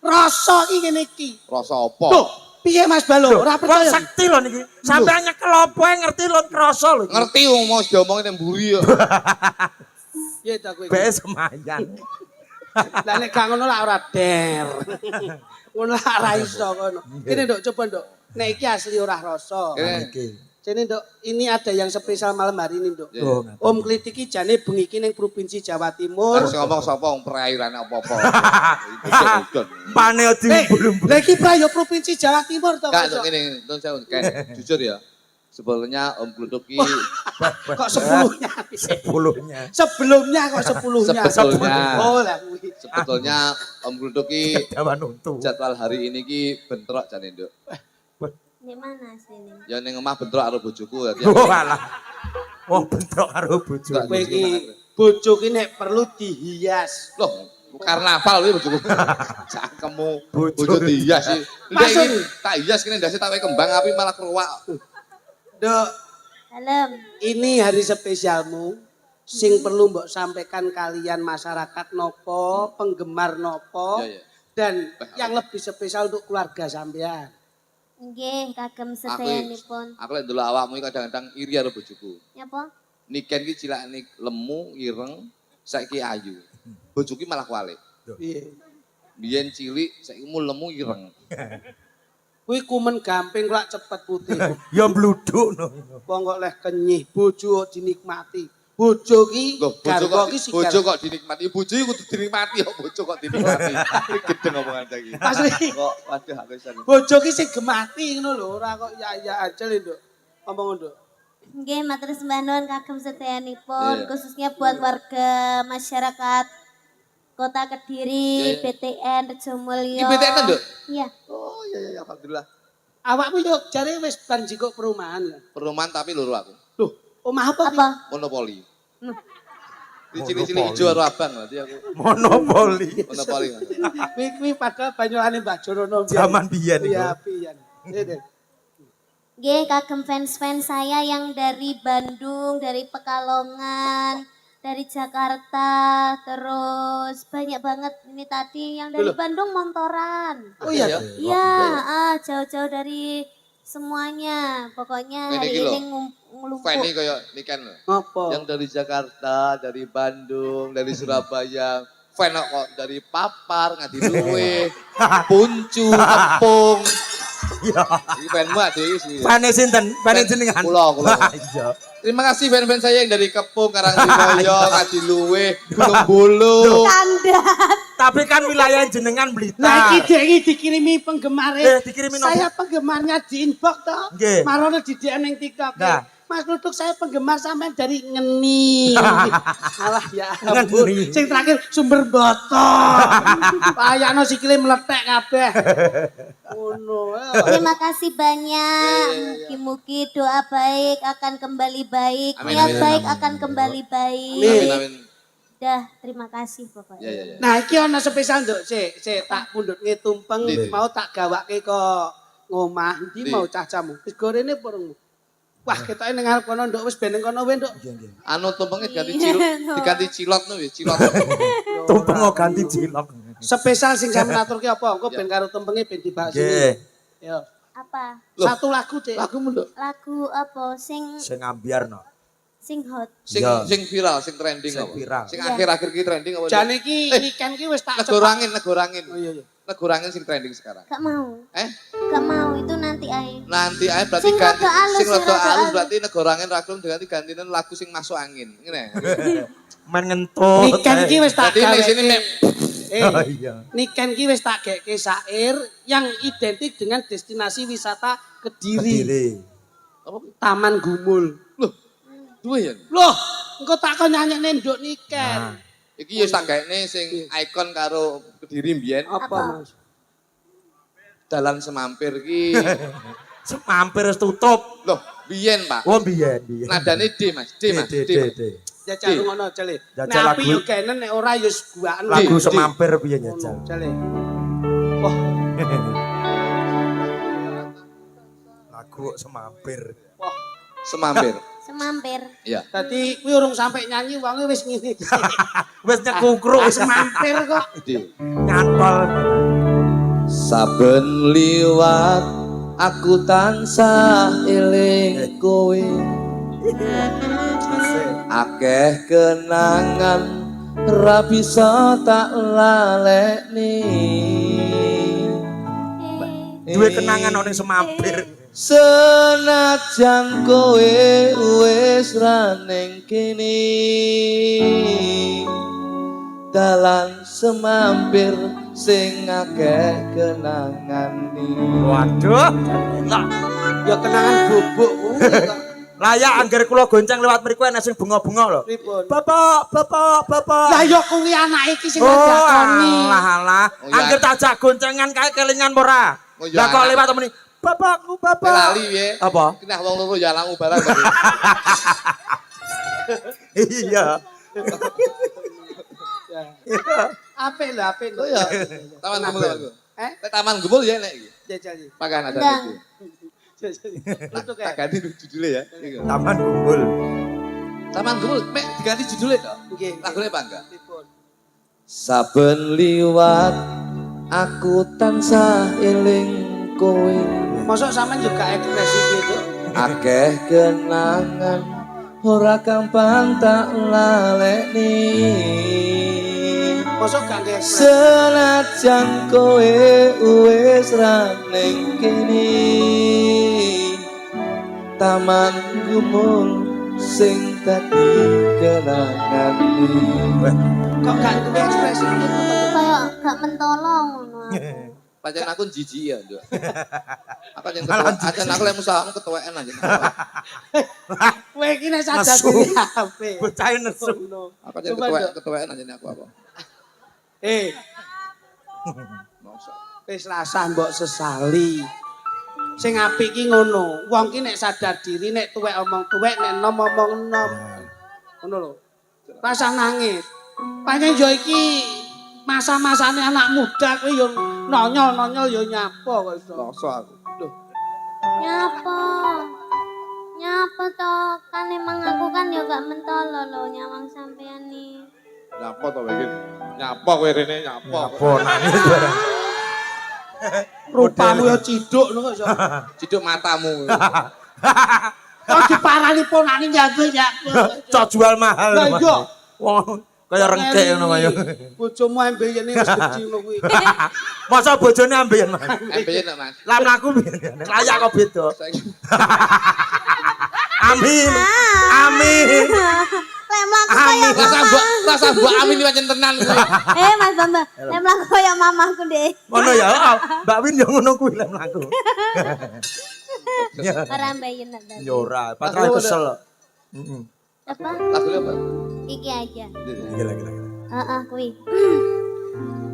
Rasa iki ngene iki. Rasa apa? Loh, piye Mas Balo? Ora Kok percaya. sakti lho niki. Sampeyan nyekel apa ngerti lho krasa lho. Ngerti wong mau diomongin nang mburi yo. Piye ta kowe? Be semayan. Lah nek gak ngono lah ora der. Ngono lah ora iso ngono. Kene Nduk coba Nduk. Nek iki asli ora rasa. Kene Jane Nduk, ini ada yang spesial malam hari ini Nduk. Oh, Om Klitik iki jane bengi iki ning provinsi Jawa Timur. harus ngomong sapa wong perairane apa-apa. Pane diumbul-umbul. Lah iki pra yo provinsi Jawa Timur to. Enggak ngene, Don Sewu, Ken, jujur ya. Sebelumnya Om Gluduk ki Kok 10-nya? Sepuluhnya. Sebelumnya kok 10-nya. Sebetulnya. Oh lah kuwi. sebetulnya Om Gluduk ki Dawan untu. jadwal hari ini ki bentrok jane, Nduk. Di mana sini? Ya ning omah bentrok karo bojoku dadi. Oh alah. Wong bentrok karo bojo. Kowe iki bojo ki nek perlu dihias. Loh, karnaval kuwi bojoku. Cakemmu Bojo. bojo dihias sih. Ndek Masuk. iki tak hias kene ndase tak wae kembang api malah keruwak. Nduk, Salam. ini hari spesialmu. Sing perlu mbok sampaikan kalian masyarakat nopo, penggemar nopo, Iya, iya. dan yang lebih spesial untuk keluarga sampean. Nggih, kagem sedayanipun. Aku lek ndelok awakmu iki kadang-kadang iri karo bojoku. Nyapa? Niken ki cilakne lemu, ireng, saiki ayu. Bojoku malah kualik. Piye? Biyen cilik, saiki mu lemu ireng. Kuwi kumen gamping lak cepet putih. Ya bluduk no. Wong kok leh kenyih, bojo dinikmati. Bojo ki Loh, garwa ki bojo kok dinikmati. Bojo iku kudu dinikmati kok bojo kok dinikmati. Gedeng omongan saiki. Asli. Kok waduh aku isan. Bojo ki sing gemati ngono lho, ora kok ya aja lho, Nduk. Ngomong Nduk. Nggih, matur sembah nuwun kagem sedayanipun, Iya. khususnya buat warga masyarakat Kota Kediri, Iya, iya. BTN, Rejo Mulyo. Iki BTN, Nduk? Iya. Oh iya iya alhamdulillah. Awakmu yo jare wis ban jikok perumahan ya. Perumahan tapi loro aku. Loh, omah apa? Ki? Apa? Monopoli. Di cilik-cilik ijo karo abang berarti aku. Monopoli. Monopoli. Kuwi padahal banyolane Mbah Jorono biyen. Zaman biyen iku. Iya, biyen. Iya, Nggih, kagem fans-fans saya yang dari Bandung, dari Pekalongan, dari Jakarta, terus banyak banget ini tadi yang dari Loh. Bandung montoran. Oh iya. Iya, jauh-jauh dari semuanya. Pokoknya Ini hari iki lho. ini ngelumpuk. Fanny kayak Niken. Apa? Yang dari Jakarta, dari Bandung, dari Surabaya. Fan kok dari Papar, Ngadiluwe, Puncu, Tepung. Iya. Iki fanmu ade iki. Pane sinten? Pane jenengan. Kula. Iya. Terima kasih fan-fan saya yang dari Kepung, Karangtrimoyo, Ngadiluwe, Gunung Bulu. Kandat. Tapi kan wilayah jenengan Nah, Blitar. iki dek iki dikirimi penggemare. Dikirimi nopo? Saya penggemarnya di inbox toh. Nggih. Marono di DM ning TikTok. Nah. Mas Luduk saya penggemar sampean dari Ngeni. Alah ya ampun. Ngeni. Sing terakhir sumber botol. Payakno sikile meletek kabeh. Ngono. Terima kasih banyak. Mugi-mugi doa baik akan kembali baik. Amin, Niat amin, baik amin. akan kembali baik. Amin, amin. Dah, terima kasih pokoknya. Ya, ya, ya. Nah, iki ana spesial nduk, sik tak pundhutke tumpeng Ndi, ndi. mau tak gawake kok ngomah. Ndi Ndi. mau cacamu. Wis gorene porongmu. Wah, ketoke ning ngarep kono nduk wis ben ning kono wae nduk. Anu tumpengnya diganti Iya, diganti cilot nu ya, cilot. Tumpeng kok ganti cilok. Spesial sing sampe naturke apa? Engko ben karo tumpenge ben dibahas Nggih. ini. Yo. Apa? Loh. Satu lagu, Cek. Lagu menduk. Lagu apa? Sing Sing ambiarno. hot. Sing Ya. sing viral, sing trending Sing apa? viral. Sing Iya. akhir-akhir ki trending apa? Jane iki Niken ki wis tak Negorangin, negorangin. Oh iya iya. Negorangin sing trending sekarang. Gak mau. Eh? Gak mau, itu nanti aja. Nanti ae berarti Sing ganti rada alus, sing sing rada rada alus alus. berarti negorangin raklum ganti gantian lagu sing masuk angin. Ngene. Men ngentut. Niken ki wis tak Berarti ning sini nek Oh iya. Niken ki wis tak geke syair yang identik dengan destinasi wisata Kediri. Kediri. apa? Taman Gumul. Loh. Duwe ya. Loh, engko tak kon nyanyekne nduk Niken. Nah. Iki ya tak gaene sing ikon karo Kediri mbiyen. Apa, Mas? Dalan Semampir ki. Semampir wis tutup. Loh, biyen, Pak. Oh biyen biyen. Nadane D, Mas. D, Mas. D. Mas. Jajal ngono, Jale. Jajal Nek api lagu- yo kenen nek ora yo guaan. Lagu Di. Semampir biyen Ngono, jajal. Jale. Wah, Lagu Semampir. wah. Semampir. Semampir. Iya. Dadi kuwi urung sampe nyanyi wonge wis ngene. Wis nyekukruk Wis mampir kok. D. nyantol. Saben liwat aku tansah eling kowe. Akeh kenangan ra bisa tak lalekni. Duwe kenangan ning Semampir. Senajan kowe wis ra ning kene, dalan Semampir sing akeh kenangane. Waduh. Lah, Ya kenangan bubuk. layak angger kula gonceng lewat mriku ana sing bunga-bunga lho. Pripun? Bapak. Lah ya kuwi anak iki sing ngajakoni. Alah. Oh, ya. Angger tajak goncengan kae kelingan ora. Oh, ya, Lah kok anak. lewat temeni. Bapakku, bapak. Lali piye? Apa? Kinah wong loro ya lamu barang. Iya. Apik lho, apik lho. Oh ya, taman gumul aku. Taman Gumul ya nek iki. Jajal iki. Pakan ada Ndang. itu. Itu Tak kayak. ganti judulnya ya. Iki. Taman Kumpul. Taman Gumul mek diganti judulnya toh. Nggih. Lagune apa enggak? Pripun? Saben liwat aku tansah eling kowe. Mosok sampean juga ekspresi gitu. Akeh kenangan ora gampang tak lalekni. Mosok gak nge ekspresi. Senajan kowe wis ra ning kene, taman gumul sing dadi kenangane. Kok gak nge ekspresi gitu. Kayak gak mentolong ngono. Pancen aku jijik ya, Nduk. Aku yang aku lek musahamu ketuweken aja. Kowe iki nek sadar Nesu. iki apik. Bocah nesu. Aku yang Coba, Nduk. ketuweken aja aku apa. Mosok. Wis rasah mbok sesali. Sing apik ki ngono. Wong ki nek sadar diri nek tuwek omong tuwek nek nom omong nom. Ngono lho. Rasa nangis. Pancen yo iki masa-masane anak muda kuwi yo nonyol-nonyol yo nyapa kok iso. Mosok aku. Loh, Nyapa toh kan emang aku kan ya gak mentolo loh nyawang sampean nih. Nyapa to iki? Nyapa kowe rene nyapa. Apa nangis bareng. rupamu yo ciduk ngono kok iso. Ciduk matamu. Kok diparani ponane nyago ya. Cok jual mahal. Lah iya. Wong kaya rengkek ngono kaya. Bojomu ambeyene wis gedhi ngono kuwi. Masa bojone ambeien, Mas? Ambeien nak Mas. Lah mlaku piye? Layak kok beda. Saiki Amin. Amin. Lek mlaku kaya rasa mbok amin iki pancen tenan kuwi. Mas Bambang, lek mlaku kaya mamahku deh. Ngono ya, oh, Mbak Win yo ngono kuwi lek mlaku. Ora mbayen nak. Ya ora, patrane kesel. Heeh. Apa? Lagu apa? Iki aja. Iki lagi. Heeh, kuwi.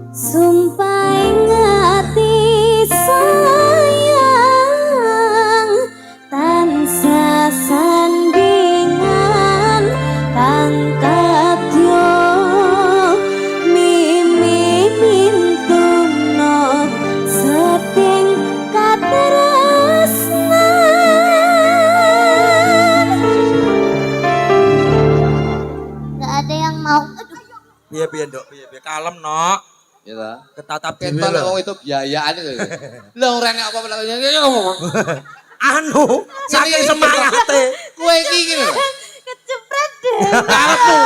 Sumpah ingati sayang tansah sandingan kang kadya mimi mintuno seting katresnan. Gak ada yang mau. Aduh. Piye, Nduk? Piye? Kalem, Nok. Ya ta. Ketatap dhewe Ketok lho. wong itu biayaan itu. Lah ora nek apa-apa lagi. Anu, saking semangate. Kowe iki ngene lho. Kecepret deh. Karepmu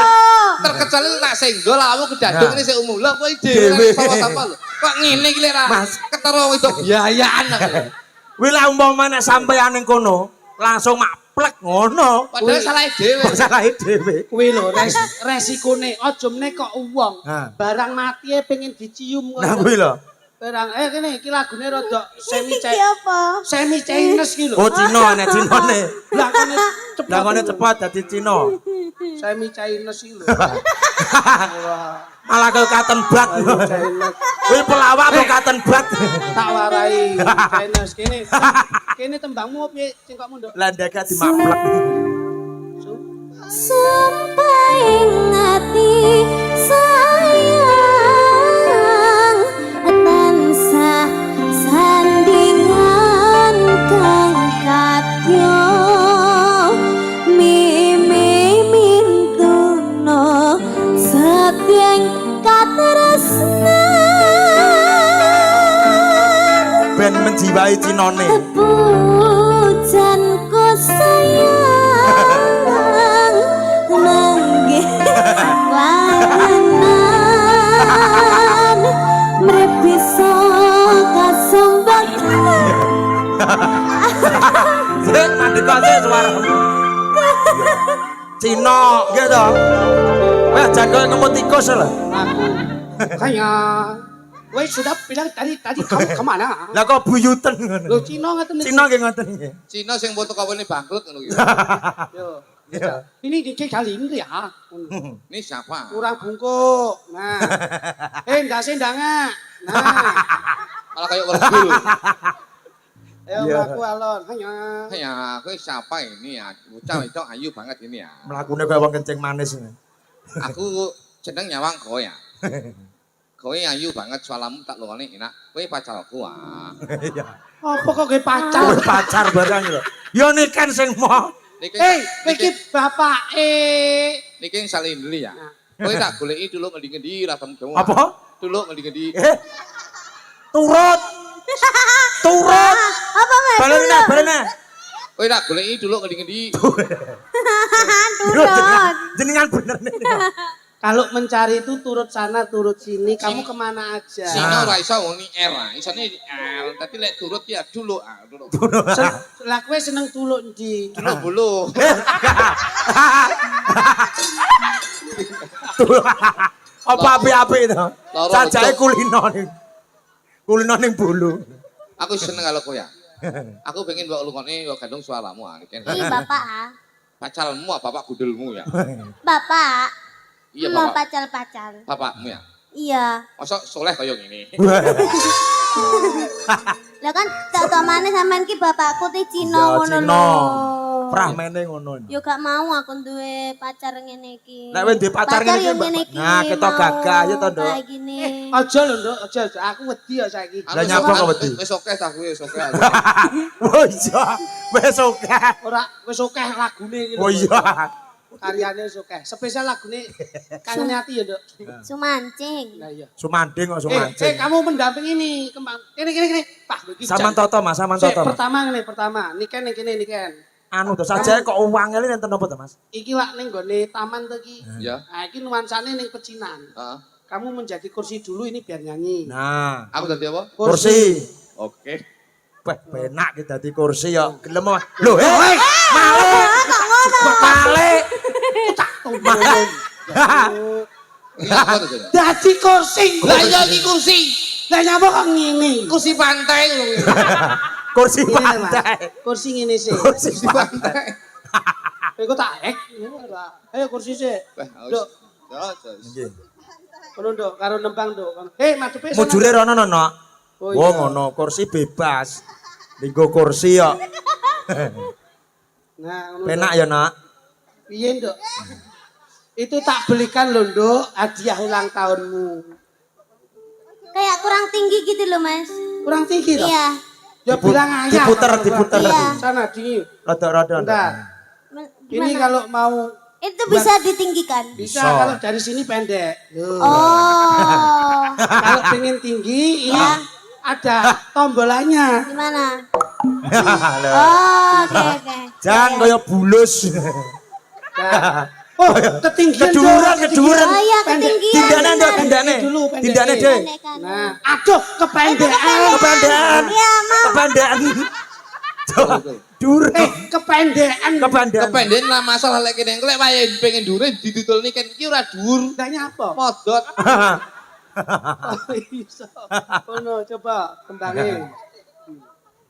terkecuali tak senggol awakmu kedaduk ini sik umum. Lah kowe Dhewe. dhewe sapa-sapa lho. Kok ngene iki lek ra Mas. ketara wong itu biayaan aku. Kuwi lah umpama nek sampeyan ning kono, langsung maplek ngono. Padahal salah dhewe. Masalah dhewe. Kuwi lho resikone aja meneh kok wong. Ha. Barang mati pengen dicium Nah kuwi lho. Barang kene iki lagune rada Iki apa? semi Chinese ki lho. Oh Cina nek Cinane. Lah kene Lah kene cepat dadi Cina. semi Chinese ki lho. Malah ke katen bat. Chinese Kuwi pelawak kok katen bat. tak warai Chinese kene. Kene tembangmu piye cengkokmu, Nduk? Lah ndek dimaplek. Sumpah ingati sayang tansah sandingan kang kadya mimi mintuno setyeng katresnan. Ben menjiwai Cinane. Pujanku sayang manggih lawan Buka sih suaramu. Cino gitu. Wah, jangan ngomong tikus lah. Aku. Kayak. Woi sudah bilang tadi kamu kemana? Lah kok buyuten ngono. Lo Cino ngaten niku. Cino nggih ngoten nggih. Cina sing foto kawene bangkrut ngono ki. Yo. Ini dicek kali ini ya. Ini siapa? Kurang bungkuk. Nah. Ndase ndanga. Nah. Malah kayak wergul. Ayo aku alon. Hanya. Ya, kowe siapa ini ya? Bocah itu ayu banget ini ya. Mlakune kaya wong kencing manis. Aku jeneng nyawang kowe ya. Kowe ayu banget suaramu tak lungane enak. Kowe pacarku ah. Iya. Apa kok ge pacar? Pacar barang lho. Ya niken sing mau. Niki Iki bapake. niki salin dulu ya. Kowe tak goleki dulu ngendi-ngendi ra temu. Apa? Dulu ngendi-ngendi. Turut. Turut. Apa mas? Balena. Kowe tak goleki dulu ngendi-ngendi. Turut. Jenengan bener nih. Kalau mencari itu turut sana, turut sini, kamu kemana aja? Sino ora iso ngoni R. Isane R, tapi lek turut ya dulu ah, dulu. Lah kowe seneng tuluk ndi? Dulu bulu. Apa api-api itu? Loro Sajae ucuk. kulino ning. Kulino ning bulu. Aku seneng kalau kowe ya. Aku pengen mbok lungone yo gandung suaramu ah niki. Ih bapak ah. Pacarmu apa bapak gudelmu ya? Bapak. Iya Belum bapak. pacar-pacar. Bapakmu ya. Iya. Masa soleh kaya ngene. Lah kan tak mana sampean ki bapakku ti Cina Ya, ngono Cina. lho. Prahmene ngono. Yo gak mau aku duwe pacar ngene iki. Nek wis duwe pacar ngene iki, yo ngene iki. nah, kita mau. gagah ayo to, Nduk. Kayak gini. Aja lho, Nduk, aja. Aku wedi ya saiki. Lah nyapa kok wedi? Wis oke ta kuwi wis oke. Oh iya. Wis oke. Ora wis akeh lagune iki. Oh iya. Karyane wis akeh. Spesial lagune Kangen Ati ya, Nduk. Sumancing. Lah iya. Sumanding kok Eh, sumancing. kamu mendampingi ini kembang. Kene. Pak, iki. Saman toto Mas, saman Sik, toto. pertama. Niken kene niken. Anu to sajae kok uangnya ini enten apa to Mas? Iki lak ning gone taman to iki. Ya. Nah, iki nuansane ning pecinan. Heeh. Kamu menjadi kursi dulu ini biar nyanyi. Nah, Aku dadi apa? kursi. Oke. Wah, penak kita di kursi ya. Gelem apa? Lho, male. Male. Iya apa to jenenge? Dadi kursi. Lah iya iki kursi. Lah nyapa kok ngene? Kursi pantai ngono. Kursi Ngene, Mas. pantai. Kursi ngene sih. Kursi Kursi pantai. pantai. Iku tak hek. Ayo kursi sih. Wah, Nduk, Nggih. kono Nduk, karo nembang Nduk. Hei, madepe sana. Mujure rono no. Oh, Oh, iya. ngono, kursi bebas. Dinggo kursi ya. Nah, ngono. Penak ya, Nak. Piye, Nduk? Itu tak belikan lho, Nduk, hadiah ulang tahunmu. Kayak kurang tinggi gitu loh mas. Kurang tinggi toh? Iya. Ya bilang ayah. diputer. Iya. Sana di. Rada-rada. Bentar. Ini Gimana? kalau mau Itu bisa ditinggikan. bisa Bisa. kalau dari sini pendek. Loh. Oh. Kalau pengen tinggi ini ada tombolannya. Gimana? Oh, oke. Jangan kaya bulus. Nah. Oh, ketinggian Keduran, Nduk, keduran. Oh iya Pendek. ketinggian. Tindane ndok, benar. tindane. Dulu, pendek. Tindane, Dek. Pendekkan. Nah, aduh kependekan. Kepandean. Iya mau. Kepandean. Dur. Kependekan. Kepandean. Kependekan lah masalah lek kene lek wayahe pengen dhuwur didudul niki iki ora dhuwur. Tanya apa? Modot. Oh, iso. Ono coba kembangin.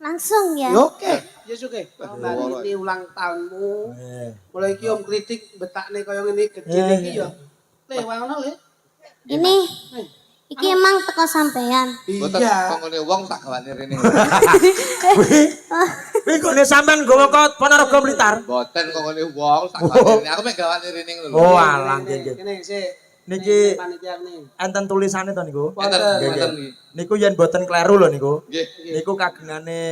Langsung ya. Ya oke, ya oke. Hari ini ulang tahunmu. Mulai iki om kritik betakne kaya ngene gede iki ya. Le wangono le. Ini. Iki emang teko sampean. Boten Iya. kok ngene wong tak gawane rene. Kuwi kok nek sampean nggawa kok Ponorogo Blitar. Boten kok ngene wong tak gawane rene. Aku mek gawane rene ngono lho. Oh, alah nggih. Kene sik. Niki panitia nih. enten tulisane to niku. Enten Wonten. enten iki. Niku yen boten kleru lho niku. Nggih. Niku kagengane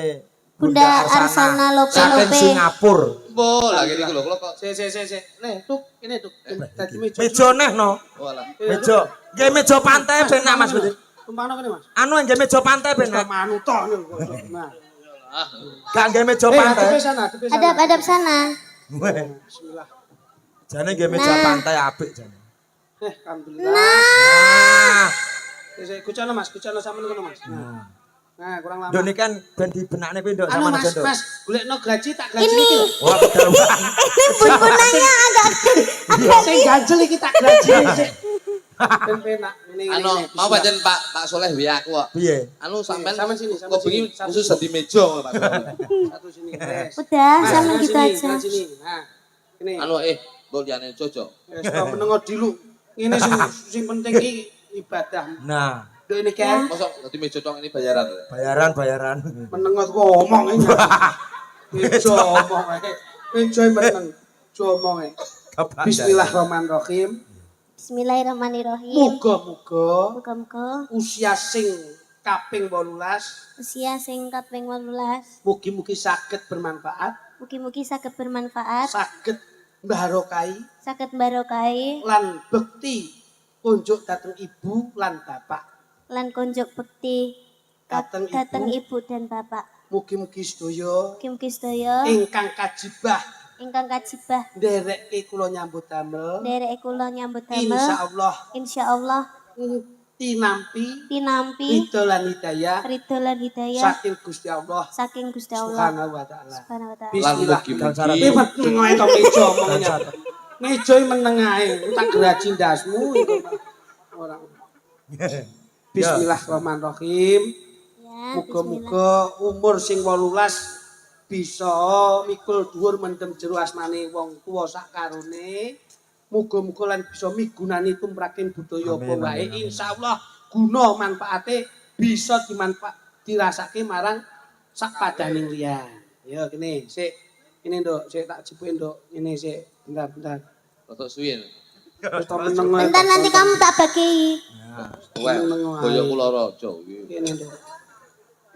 Bunda Arsana saking Lope-Lope. Singapura. Mbok lah kene iku lho kula kok. Sik. Le, tuk, kene tuk. Dadi meja. Meja neh no. Oh alah. Meja. Nggih meja pantai penak Mas Budi. Tumpangno kene, Mas. Anu nggih meja pantai penak. Manut to nih. Nah. Gak nggih meja Depe pantai. sana, depe sana. Adab-adab sana. Bismillah. Jane nggih meja Nah. pantai apik jane. Alhamdulillah. Nah. Ah. Sik, kucana Mas, kucana sampean kono Mas. Nah. Nah, kurang lama. Nduk kan ben dibenakne kuwi nduk Anu sama Mas, Nduk. Mas, golekno graji tak graji Ini. iki. Wah, betul. Ini bun-bunannya agak Sing ganjel iki tak graji sik. Ben penak. Ini. Anu mau pancen Pak Soleh wiya aku kok. Piye? Anu sampean Sampean sini, sampean kok bengi sini. khusus dadi meja Pak Soleh. Satu sini. Wes. udah Mas, sama graji gitu sini, aja. graji sini. Nah, ini. Anu mbok liyane Jojo. Wes kok menengo dilu. Ini sing penting iki ibadah. Nah, Duh ini kan Mosok dadi meja tok ini bayaran. bayaran. menengo ngomong ini. Meja omong ae. Meja meneng. Omong ae. Bismillahirrahmanirrahim. Bismillahirrahmanirrahim. Muga-muga Muga-muga usia sing kaping 18 usia sing kaping 18 mugi-mugi saged bermanfaat, mugi-mugi saged bermanfaat, saged barokah saged barokai lan bekti kunjuk dateng ibu lan bapak. lan kunjuk bekti Dateng dateng ibu. ibu dan bapak. Mugi-mugi sedaya Mugi-mugi sedaya ingkang kajibah ingkang kajibah ndereke kula nyambut damel. derek kula nyambut damel. Insyaallah Insyaallah tinampi tinampi ridho lan hidayah ridho lan hidayah saking Gusti Allah saking Gusti Allah Subhanahu wa taala. Subhanahu wa taala. Lan Bismillah. mugi-mugi Meneng ae to meja omongnya. Meja meneng ae, tak geraji ndasmu itu orang. Bismillahirrahmanirrahim. Ya, bismillah. Muga-muga umur sing 18 bisa mikul dhuwur mendem jero asmane wong tuwa sak karone. Muga-muga lan bisa migunani tumraking budaya apa wae. Insyaallah guna manfaate bisa dirasake marang sak padaning liyan. Ya kene sik. Ini Nduk, sik tak jipuke Nduk. Ini sik. Bentar. Rodok suwi. Wis to meneng ae. Bentar nanti kamu tak bagi. Wah, boyo kula raja iki. Kene Nduk.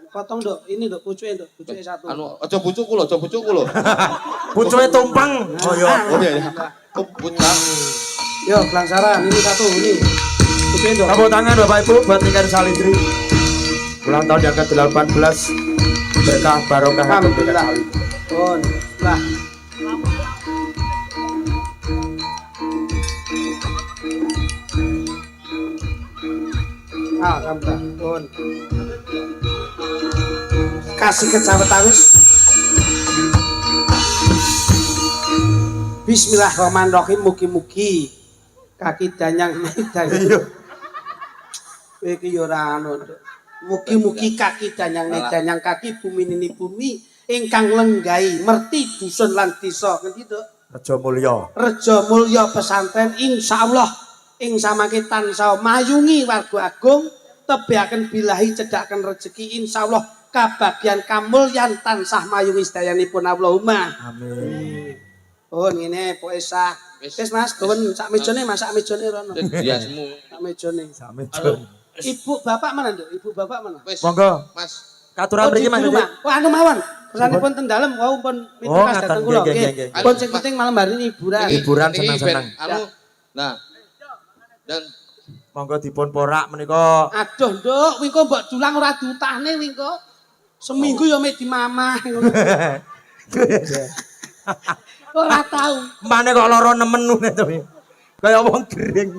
Potong Nduk, ini Nduk pucuke Nduk, pucuke satu. Anu aja bucukku lho, aja bucukku lho. Pucuke tumpeng. Oh ya. Oh iya. Kepucang. Yo, pelangsaran ini satu ini. Pucuke Nduk. Tepuk tangan Bapak Ibu buat Niken Salindri. Ulang tahun yang ke-18. Berkah barokah untuk Niken Alhamdulillah. Salindri. Pun, lah. Alhamdulillah. Pun. Kasih kecawet wis. Bismillahirrahmanirrahim. Mugi-mugi kaki danyang Iya. iki yo ora anu. Mugi-mugi kaki danyang danyang kaki bumi ini bumi ingkang lenggahi merti dusun lan desa ngendi to? Rejo Mulya. Rejo Mulya pesantren insyaallah ing samangke tansah mayungi warga agung tebiaken bilahi cedhaken rejeki insyaallah kabagyan kamulyan tansah mayungi sedayanipun Allahumma. Amin. Oh ngene pokoke sah. Wis Mas, gawen sak mejane Mas, sak mejane rono. Biasmu. Sak mejane. Sami Jon. Ibu bapak mana Nduk? Ibu bapak mana? Wis. Monggo. Mas. Katuran mriki Mas. di rumah. Wah anu mawon. Kesanipun ten dalem wau pun Oh, mikas ngaten, dateng kula. nggih, Nggih. nggih, nggih. Pun sing penting malam hari ini hiburan. Hiburan Ini senang-senang. ben, Anu. Nah. Dan Monggo dipun porak menika. Aduh, Nduk, wingko mbok dulang ora diutahne wingko. Seminggu ya mek di mamah ngono. Ora tau. Mane kok lara nemen ngene to. Kaya wong gering.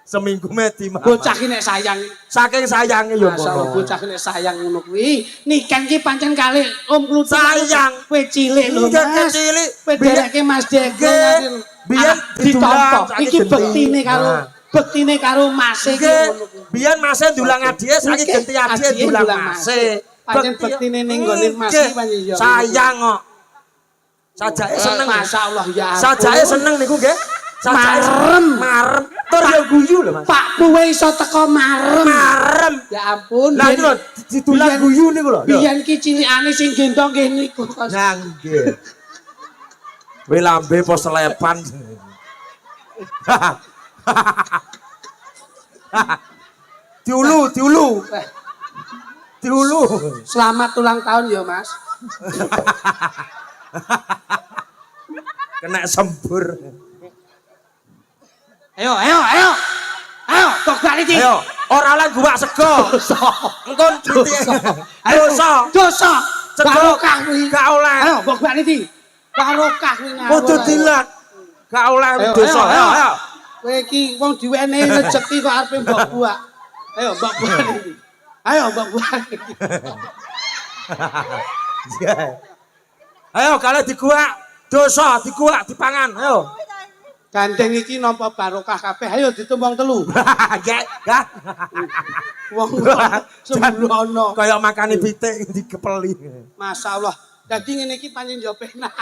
Seminggu meti mah. Bocah ki nek sayang. Saking sayange ya Masalah ngono. bocah ki nek sayang ngono kuwi. Niken ki pancen kali Om Kluthuk Sayang. kowe cilik lho Enggak Mas. kecilik. Kowe dereke Mas Dego Biyen ditampa. didulang, Iki saiki bektine karo Nah. bektine karo Mas iki Nggih, ngono kuwi. biyen Mase dulang adike saiki genti adike dulang Mase. Pancen bektine ning nggone Mas iki pancen ya. Sayang kok. Sajake seneng. Masyaallah ya. ampun. Sajake seneng niku nggih. Marem. Marem. Tur ya guyu lho Mas. Pak kuwe iso teko marem. Marem. Ya ampun. Lah biyen- itu lho didulang biyen- guyu niku lho. Biyen ki cilikane sing gendong nggih niku. Nah nggih. Kowe lambe pos selepan. Diulu. Diulu. Selamat ulang tahun ya, Mas. Kena sembur. Ayo, kok balik iki. Ayo, ora oleh guwak sego. Engko dosa. Sego Barokah kuwi. gak oleh. Ayo, kok balik iki. Barokah kuwi ngawur. Kudu dilat. Gak oleh dosa. Ayo. Kowe iki wong diwenehi rejeki kok arepe mbok buak. Ayo, mbok buak iki. Ayo Mbak Buang. Ayo kalian diguak dosa, diguak dipangan. Ayo. Gandeng iki nampa barokah kabeh. Ayo ditumbang telu. Ya, ya. Wong sembrono. Kayak makane pitik digepeli. Masyaallah. Dadi ngene iki pancen yo penak.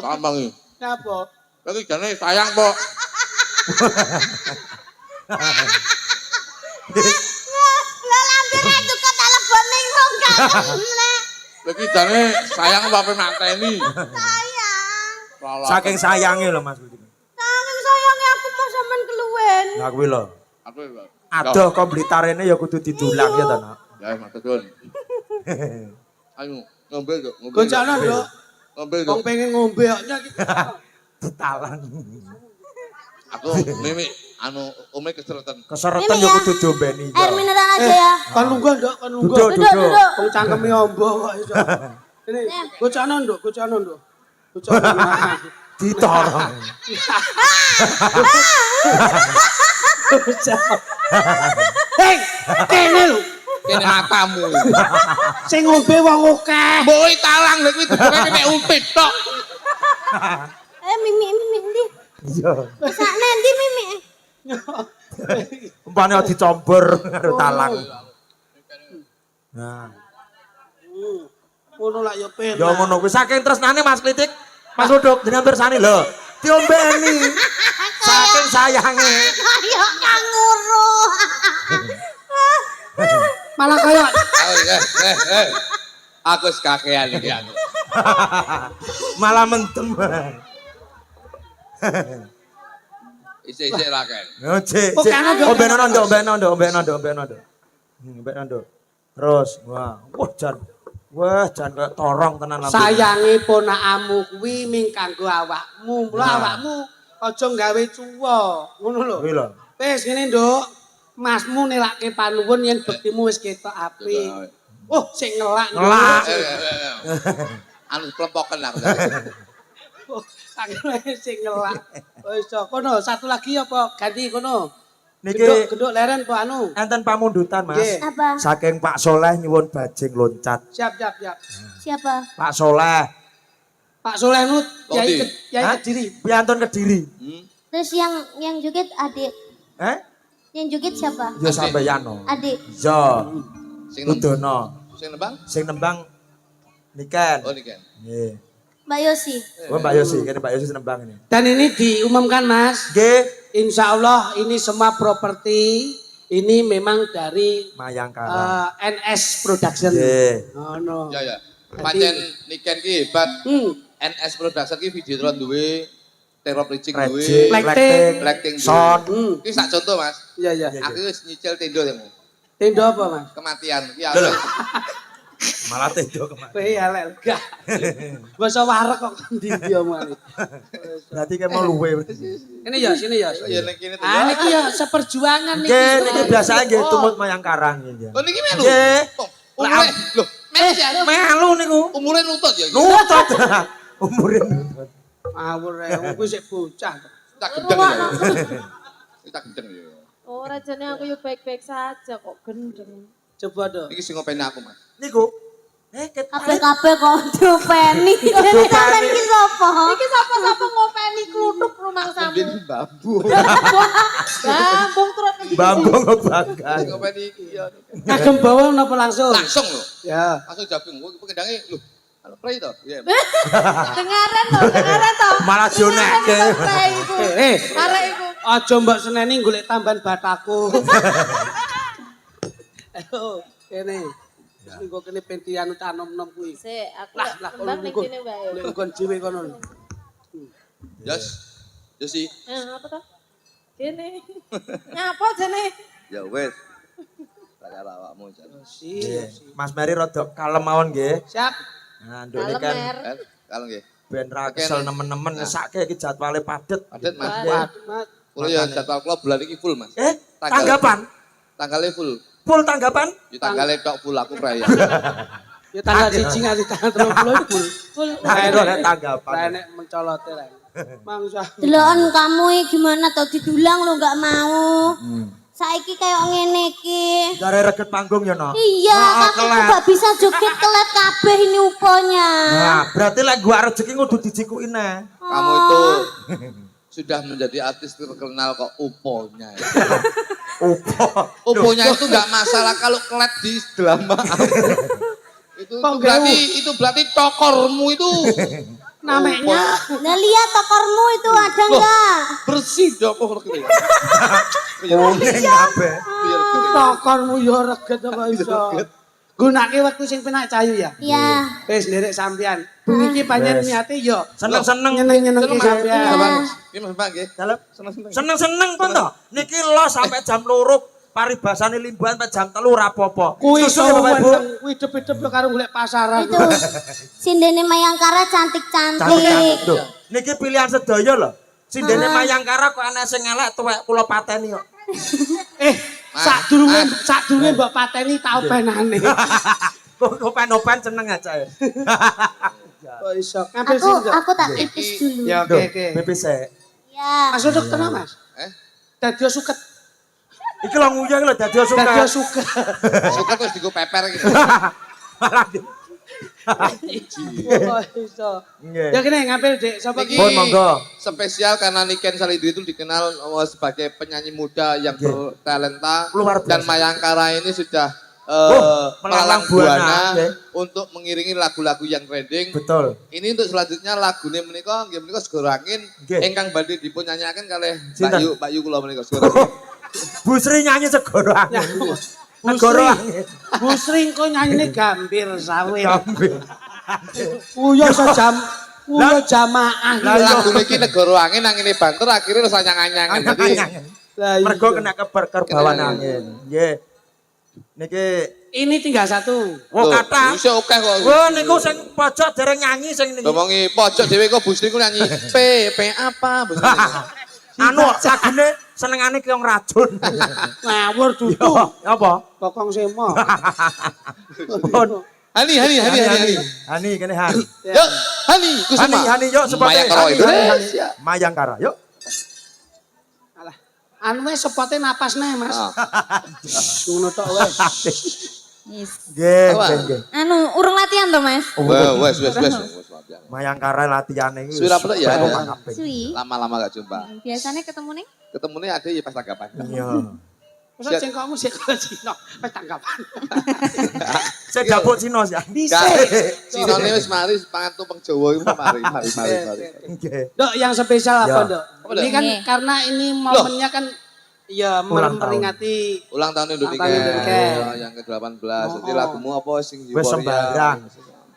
Tambang iki. Napa? Lagi jane sayang kok. Lah lampir itu kok telepon ning rong kangen. Lagi jane sayang apa mateni. Sayang. Saking sayange lho Mas. Saking sayangnya aku mau sampean keluwen. Lah kuwi lho. Aku lho. Aduh kok blitarene ya kudu didulang ya to, Nak. Ya matur. Ayo ngombe yo, ngombe. Goncana, Nduk. Ngombe yo. Wong pengen ngombe kok Ditalang. Aku mimi anu ome keseretan. Keseretan ya kudu diombeni. Air mineral aja ya. Kan lunga, Nduk, kan lunga. Duduk, duduk. Wong cangkeme ombo kok iso. Ini goncana, Nduk, goncana, Nduk. Goncana. Ditorong. Hei, kene lho. Kene matamu. Sing ngombe wong akeh. Mbok talang lho kuwi dibukane nek umpit tok. Mimi ndi? Iya. Sakne ndi Mimi? Umpane dicombor karo talang. Nah, Ngono lak ya penak. ya ngono kuwi saking tresnane Mas Klitik. Mas Uduk jenengan pirsani lho. Diombeni. Saking sayange. Kayak kanguru. Malah kaya Aku wis kakean iki aku. Malah mendem. Isih-isih raken. Yo, cek, Oh, cek. karena Nduk. Ombeno nduk, ombeno nduk, ombeno nduk, ombeno nduk. Ombeno nduk. Terus, wah jan. Wah, jan kaya torong tenan lampu. sayange ponakamu kuwi ming kanggo awakmu. Mula awakmu aja nggawe cuwa. Ngono lho. Kuwi lho. Wis ngene, Nduk. Masmu nelake panuwun yen bektimu wis ketok apik. Oh, sik ngelak. Ngelak. Anu plempoken aku. Oh, akhirnya sik ngelak. Wis kono, satu lagi apa? Ganti kono. Niki Genduk leren po anu. enten pamundutan, Mas. Nggih. Apa? Saking Pak Soleh nyuwun bajing loncat. Siap, siap, siap. Siapa? Pak Soleh, Pak Soleh Nut, Kopi. Yai Hah? Kediri. Piantun Kediri. Terus yang joget adik. Yang joget siapa? Ya sampeyan no. Adik. Ya, Sing nembang. Kudono. Sing nembang? Sing nembang Niken. Oh niki. Nggih. Mbak Yosi. Oh Mbak Yosi, kene Mbak Yosi nembang ini. Dan ini diumumkan Mas, Nggih, insya Allah ini semua properti ini memang dari Mayangkara. NS Production. Nggih. Oh no. Ya ya. Pancen niken ki hebat. Hmm. NS Production ki Videotron duwe, Terror Preaching duwe, Rejik, Blackpink. Blackpink duwe. Son. Hmm. Iki sak contoh, Mas. Iya, iya. Iya. Aku wis nyicil tendo yang Tendo apa Mas? kematian. Ki Lho, lho. aku. Malah tedo kemarin. Kowe ya lek enggak. Basa warek kok ndi dia mari. Berarti kayak mau luwe. Ini ya, sini ya. Ya nek kene to. Ah niki ya seperjuangan niki. Nggih, niki biasanya nggih tumut Mayangkara nggih. Oh niki melu. Nggih. Umure lho, melu ya. Melu niku. Umure nutut ya. Nutut. Umure nutut. Ngawur ae kuwi sik bocah. Tak gendeng ya. Tak gendeng ya. Oh, rajane aku yo baik-baik saja kok gendeng. Coba dong. Iki sing ngopeni aku, Mas. Niku. Ket Kabeh-kabeh kok diopeni. Jadi sampean iki sapa? Iki sapa-sapa ngopeni kluthuk rumangsamu. Bin bambu. Bambung terus ngendi? Bambung ngebangga. Sing ngopeni iki ya. Kagem bawa napa langsung? Langsung lho. Ya. Langsung jabung. Kowe pengendange lho. Anu play to. Iya. Dengaran to. Malah jonekke. Arek iku. Aja mbok seneni golek tambahan bataku. Ayo, kene. Wis engko kene pentian tanom-nom kuwi. Sik, aku Lah, lah nembang ning kono kene wae. golek kon dhewe kono. Yes. Josi. Apa to? Kene. Nyapa jane? Ya wes. Saya awakmu jan. Sip. Mas Mary rada kalem mawon nggih. Siap. Nah, nduk iki kan Kalemer. Kalau nggih. ben ra kesel nemen-nemen ngesake iki jadwale padet. Padet, Mas. Nggih. Mas, Kulo ya jadwal kula bulan iki full, Mas. Tanggapan? Tanggalnya full. Full tanggapan? Ya tanggalnya tok full aku praya. ya tanggal 1 nganti tanggal 30 full. Full. Nah, itu ada tanggapan. Lah nek mencolote lah. Mangsa. Deloken kamu iki gimana tuh didulang lo nggak mau. Saiki kayak ngene iki. Dari reget panggung ya no. Iya, kamu nggak bisa joget kelet kabeh ini uponya. Nah, berarti lek gua rezeki kudu dijikuin nah. Kamu itu sudah menjadi artis terkenal kok uponya. Ya. Upo. Uponya itu nggak masalah kalau kelet di drama. itu berarti tokormu itu. Namanya Nah lihat tokormu itu ada nggak? Bersih dong kok gitu. Kuning kabeh. tokormu yo reget apa iso. Gunake wektu sing penak cayu ya. Iya. Wis nderek sampean. Bumi iki pancen Wes. niate yo Seneng-seneng. nyeneng-nyenengke sampean. Ini Mas Bang nggih. Dalem. Seneng-seneng. Seneng-seneng pun toh. Niki lo sampai jam 2 paribasane limbuhan sampai jam 3 ora apa-apa. Kuwi Susu ya Bapak Ibu. kuwi dep-dep karo golek pasaran. Itu Sindene Mayangkara cantik-cantik. Cantik. Tuh. Niki pilihan sedaya lho. Sindene Mayangkara kok ana sing elek tuwek kula pateni kok. Sadurunge mbok pateni ta openane. Kok open-open seneng aja ya. Kok iso ngambil sing Aku tak pipis dulu. Ya oke. Pipi sik. Ya. Mas dokter Mas. Dadi suket. Iki lho nguyang lho dadi suka. Dadi suket. Suka terus digo peper gitu. Kok iso. Nggih. Ya kene ngambil Dek sapa Niki ki? Bon, monggo. spesial karena Niken Salindri itu dikenal sebagai penyanyi muda yang bertalenta Luar biasa. dan Mayangkara ini sudah melalang melalang buana buana, untuk mengiringi lagu-lagu yang trending. Betul. Ini untuk selanjutnya lagune menika nggih menika Segoro Angin Nggih. ingkang badhe dipun nyanyiaken kalih Sinten? Mbak Yu kula menika Segoro Angin. Bu Sri nyanyi segoro angin. Negoro angin. Bu Sri kok nyanyine gambir sawit. Gambir. Uyo sejam uyo jamaah. Lah, iya. Lagu niki Negoro Angin angine banter akhirnya terus anyang-anyangan. Jadi Anyang-anyangan. Lah, iya. Mergo kena kebawan angin. Nggih. Niki Ini tinggal satu. oh kata. Iso akeh kok. Oh niku sing pojok dereng nyanyi sing niki. Ngomongi pojok dhewe kok Bu Sri ku nyanyi P apa Bu Sri. Anu lagune senengane ki wong racun. Ngawur dudu. Apa? Bokong semo. Pun. Hani. Hani kene Han. Yuk, Hani Kusuma. Hani yuk sepote. Mayangkara Hani, Indonesia. Mayangkara yuk. Alah. Anu wis sepote napas neh, Mas. Ah. Ngono tok wis. Nggih, Apa? nggih. Anu urung latihan to Mas? Wes. Mayangkara latihan iki. Suwi rapet ya, ada. Suwi. Lama-lama gak jumpa. Biasanya ketemu nih? Ketemunya ada ya pas tanggapan. Iya. Masa cengkokmu sik kok Cina, wis tanggapan. Saya dapuk Cina sih. Gak, Sinone wis mari pangan tumpeng Jawa iku mari. Nggih. Dok, yang spesial apa, Ya. Dok? Apa, Dok? Ini kan Nggih. karena ini momennya kan ya Ulang tahun. memperingati Ulang tahun Indonesia Ulang tahun Indonesia. yang ke-18. Jadi Oh. lagumu apa sing Wis sembarang.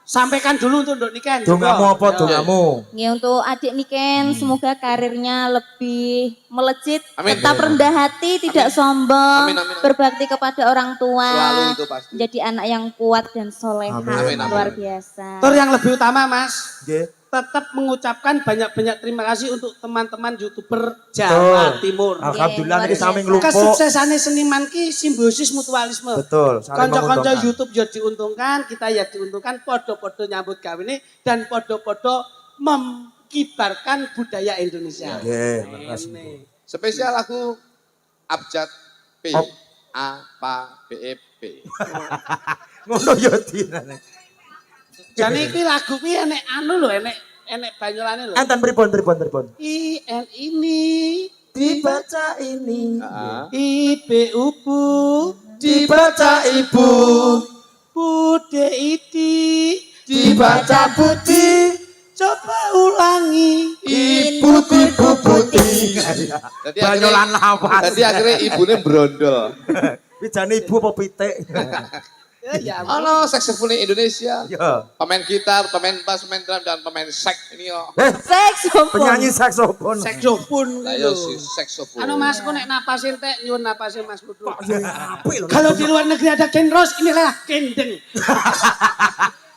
sampaikan dulu untuk Dok Niken. Dongamu apa Ya. dongamu? Ya untuk adik Niken semoga karirnya lebih melejit, Amin. tetap rendah hati, tidak sombong, Amin, amin. berbakti kepada orang tua, Selalu itu pasti. jadi anak yang kuat dan soleha, Amin, amin. luar biasa. Tur yang lebih utama, Mas, Nggih. tetap mengucapkan banyak-banyak terima kasih untuk teman-teman YouTuber Jawa Betul. Timur. Alhamdulillah Luar niki sami biasa. nglupuk. Kesuksesannya seniman ki simbiosis mutualisme. Betul. saling Konco-konco menguntungkan. YouTube ya diuntungkan, kita ya diuntungkan, podo-podo nyambut gawe ini dan podo-podo mengibarkan budaya Indonesia. Nggih, terima kasih. Ini. Spesial lagu Abjad P. Op. A Pa B E P. Ngono ya dinane. Jadi ini lagu ini enek anu lho, enek banyolane lho. Enten pripun. IN ini Dibaca ini. Heeh. IBUBU Dibaca ibu. Bude iti Dibaca putih. coba ulangi. Ibu tibu putih. Jadi Banyolan lawas. Jadi akhirnya ibunya brondol. Bijane ibu apa pitik? Ya, Oh no, saxophone Indonesia. Ya. Pemain gitar, pemain bass, pemain drum, dan pemain seks ini yo. Saxophone. Penyanyi saksofon. saksofon Lah gitu. yo si saxophone. Anu Mas, kok nek napasin teh nyuwun napasin Mas Kudu. Apik lho. Kalau di luar negeri ada Ken Rose, inilah kendeng.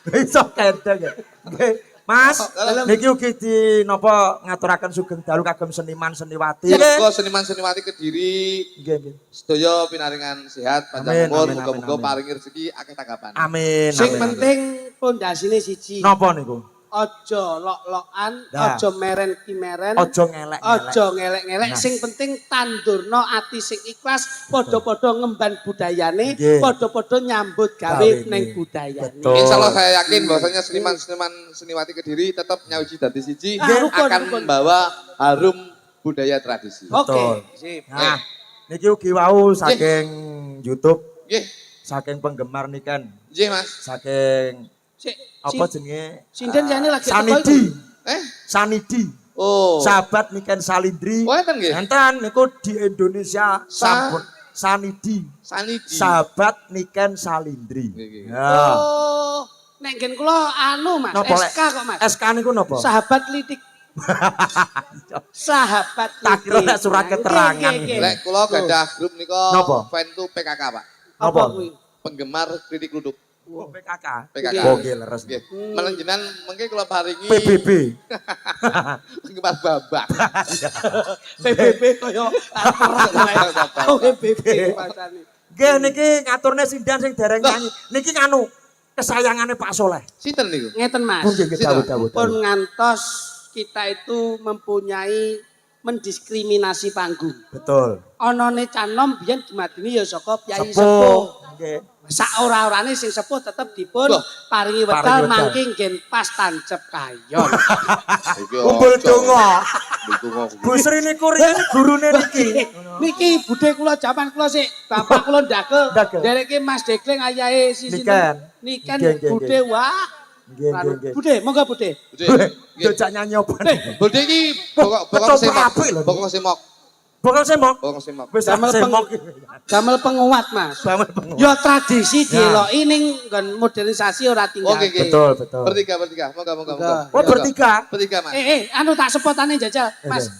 Iso kendeng ya. Nggih. Mas, niki ugi di napa ngaturaken sugeng dalu kagem seniman seniwati. Muga seniman-seniwati Kediri Nggih, nggih. sedaya pinaringan sehat, Amin, panjang umur, amin, muga-muga amin. paringi rezeki akeh tanggapan. Amin. Sing amin. penting pondasine siji. Napa niku? Aja lok-lokan, Nah. aja meren ki meren. Aja ngelek-ngelek. Aja ngelek-ngelek, Nah. sing penting tandurno ati sing ikhlas, padha-padha ngemban budayane, Nggih. padha-padha nyambut gawe Gawe ning nggih. budayane. Betul. Insya Allah saya yakin bahwasanya seniman-seniman Seniwati Kediri tetap nyauji dadi siji Rukun, akan rukun. membawa harum budaya tradisi. Oke, Betul. sip. Nah, niki ugi wau saking YouTube, Nggih, saking penggemar niken, nggih Mas. saking Sik, apa jenenge? Sinden jane lagi Sanidi. Eh? Sanidi. Oh. Sahabat niken Salindri. Oh, enten nggih. Enten niku di Indonesia sampun Sanidi. Sanidi. Sahabat niken Salindri. Nggih. Ya. Oh, nek nggen kula anu Mas, Napa, SK kok Mas. SK niku napa? Sahabat litik. Sahabat Tak kira litik. nek surat Nggih, keterangan. nggih, nggih. Lek kula gadah grup nika Napa? fan to PKK, Pak. Apa Apa? kuwi? Penggemar kritik luduk. Oh, PKK. PKK. Oke, leres. Nggih. Menenjenan mengke kula paringi PBB. penggemar babak. PBB koyo Oh, PBB pasane. Nggih niki ngaturne sindan sing dereng nyanyi. Niki nganu kesayangane Pak Soleh. Sinten niku? Ngeten Mas. Oh, nggih, dawuh. Pun ngantos kita itu mempunyai mendiskriminasi panggung. Betul. Onone canom biyen dimadeni ya saka Kyai Sepuh. Sepuh. Nggih. Sak ora-orane sing sepuh tetep dipun Loh, paringi paringi wedal wedal. mangke nggen pas tancep kayon. Iki Kumpul ojo. donga. Kumpul donga. Bu Sri niku riyen gurune niki. Niki budhe kula jaman kula sik bapak kula ndake Ndake. dereke Mas Dekling ayahe sisi Niken. Niken Nggih, nggih, budhe wah. Nggih, nggih, nggih. Budhe, monggo budhe. Budhe. Nggih. Jajak nyanyi apa? Budhe iki bokok Kecoba semok. apik lho. Bokok semok. Bokal semok. Bokok semok. Wis Damel semok. Damel penguat Mas. Damel penguat. Ya tradisi dieloki ning nggon modernisasi ora tinggal. Oke, oke. Betul, betul. Bertiga. Monggo. Monggo. Oh, bertiga. Bertiga, Mas. Anu tak sepotane jajal, Mas.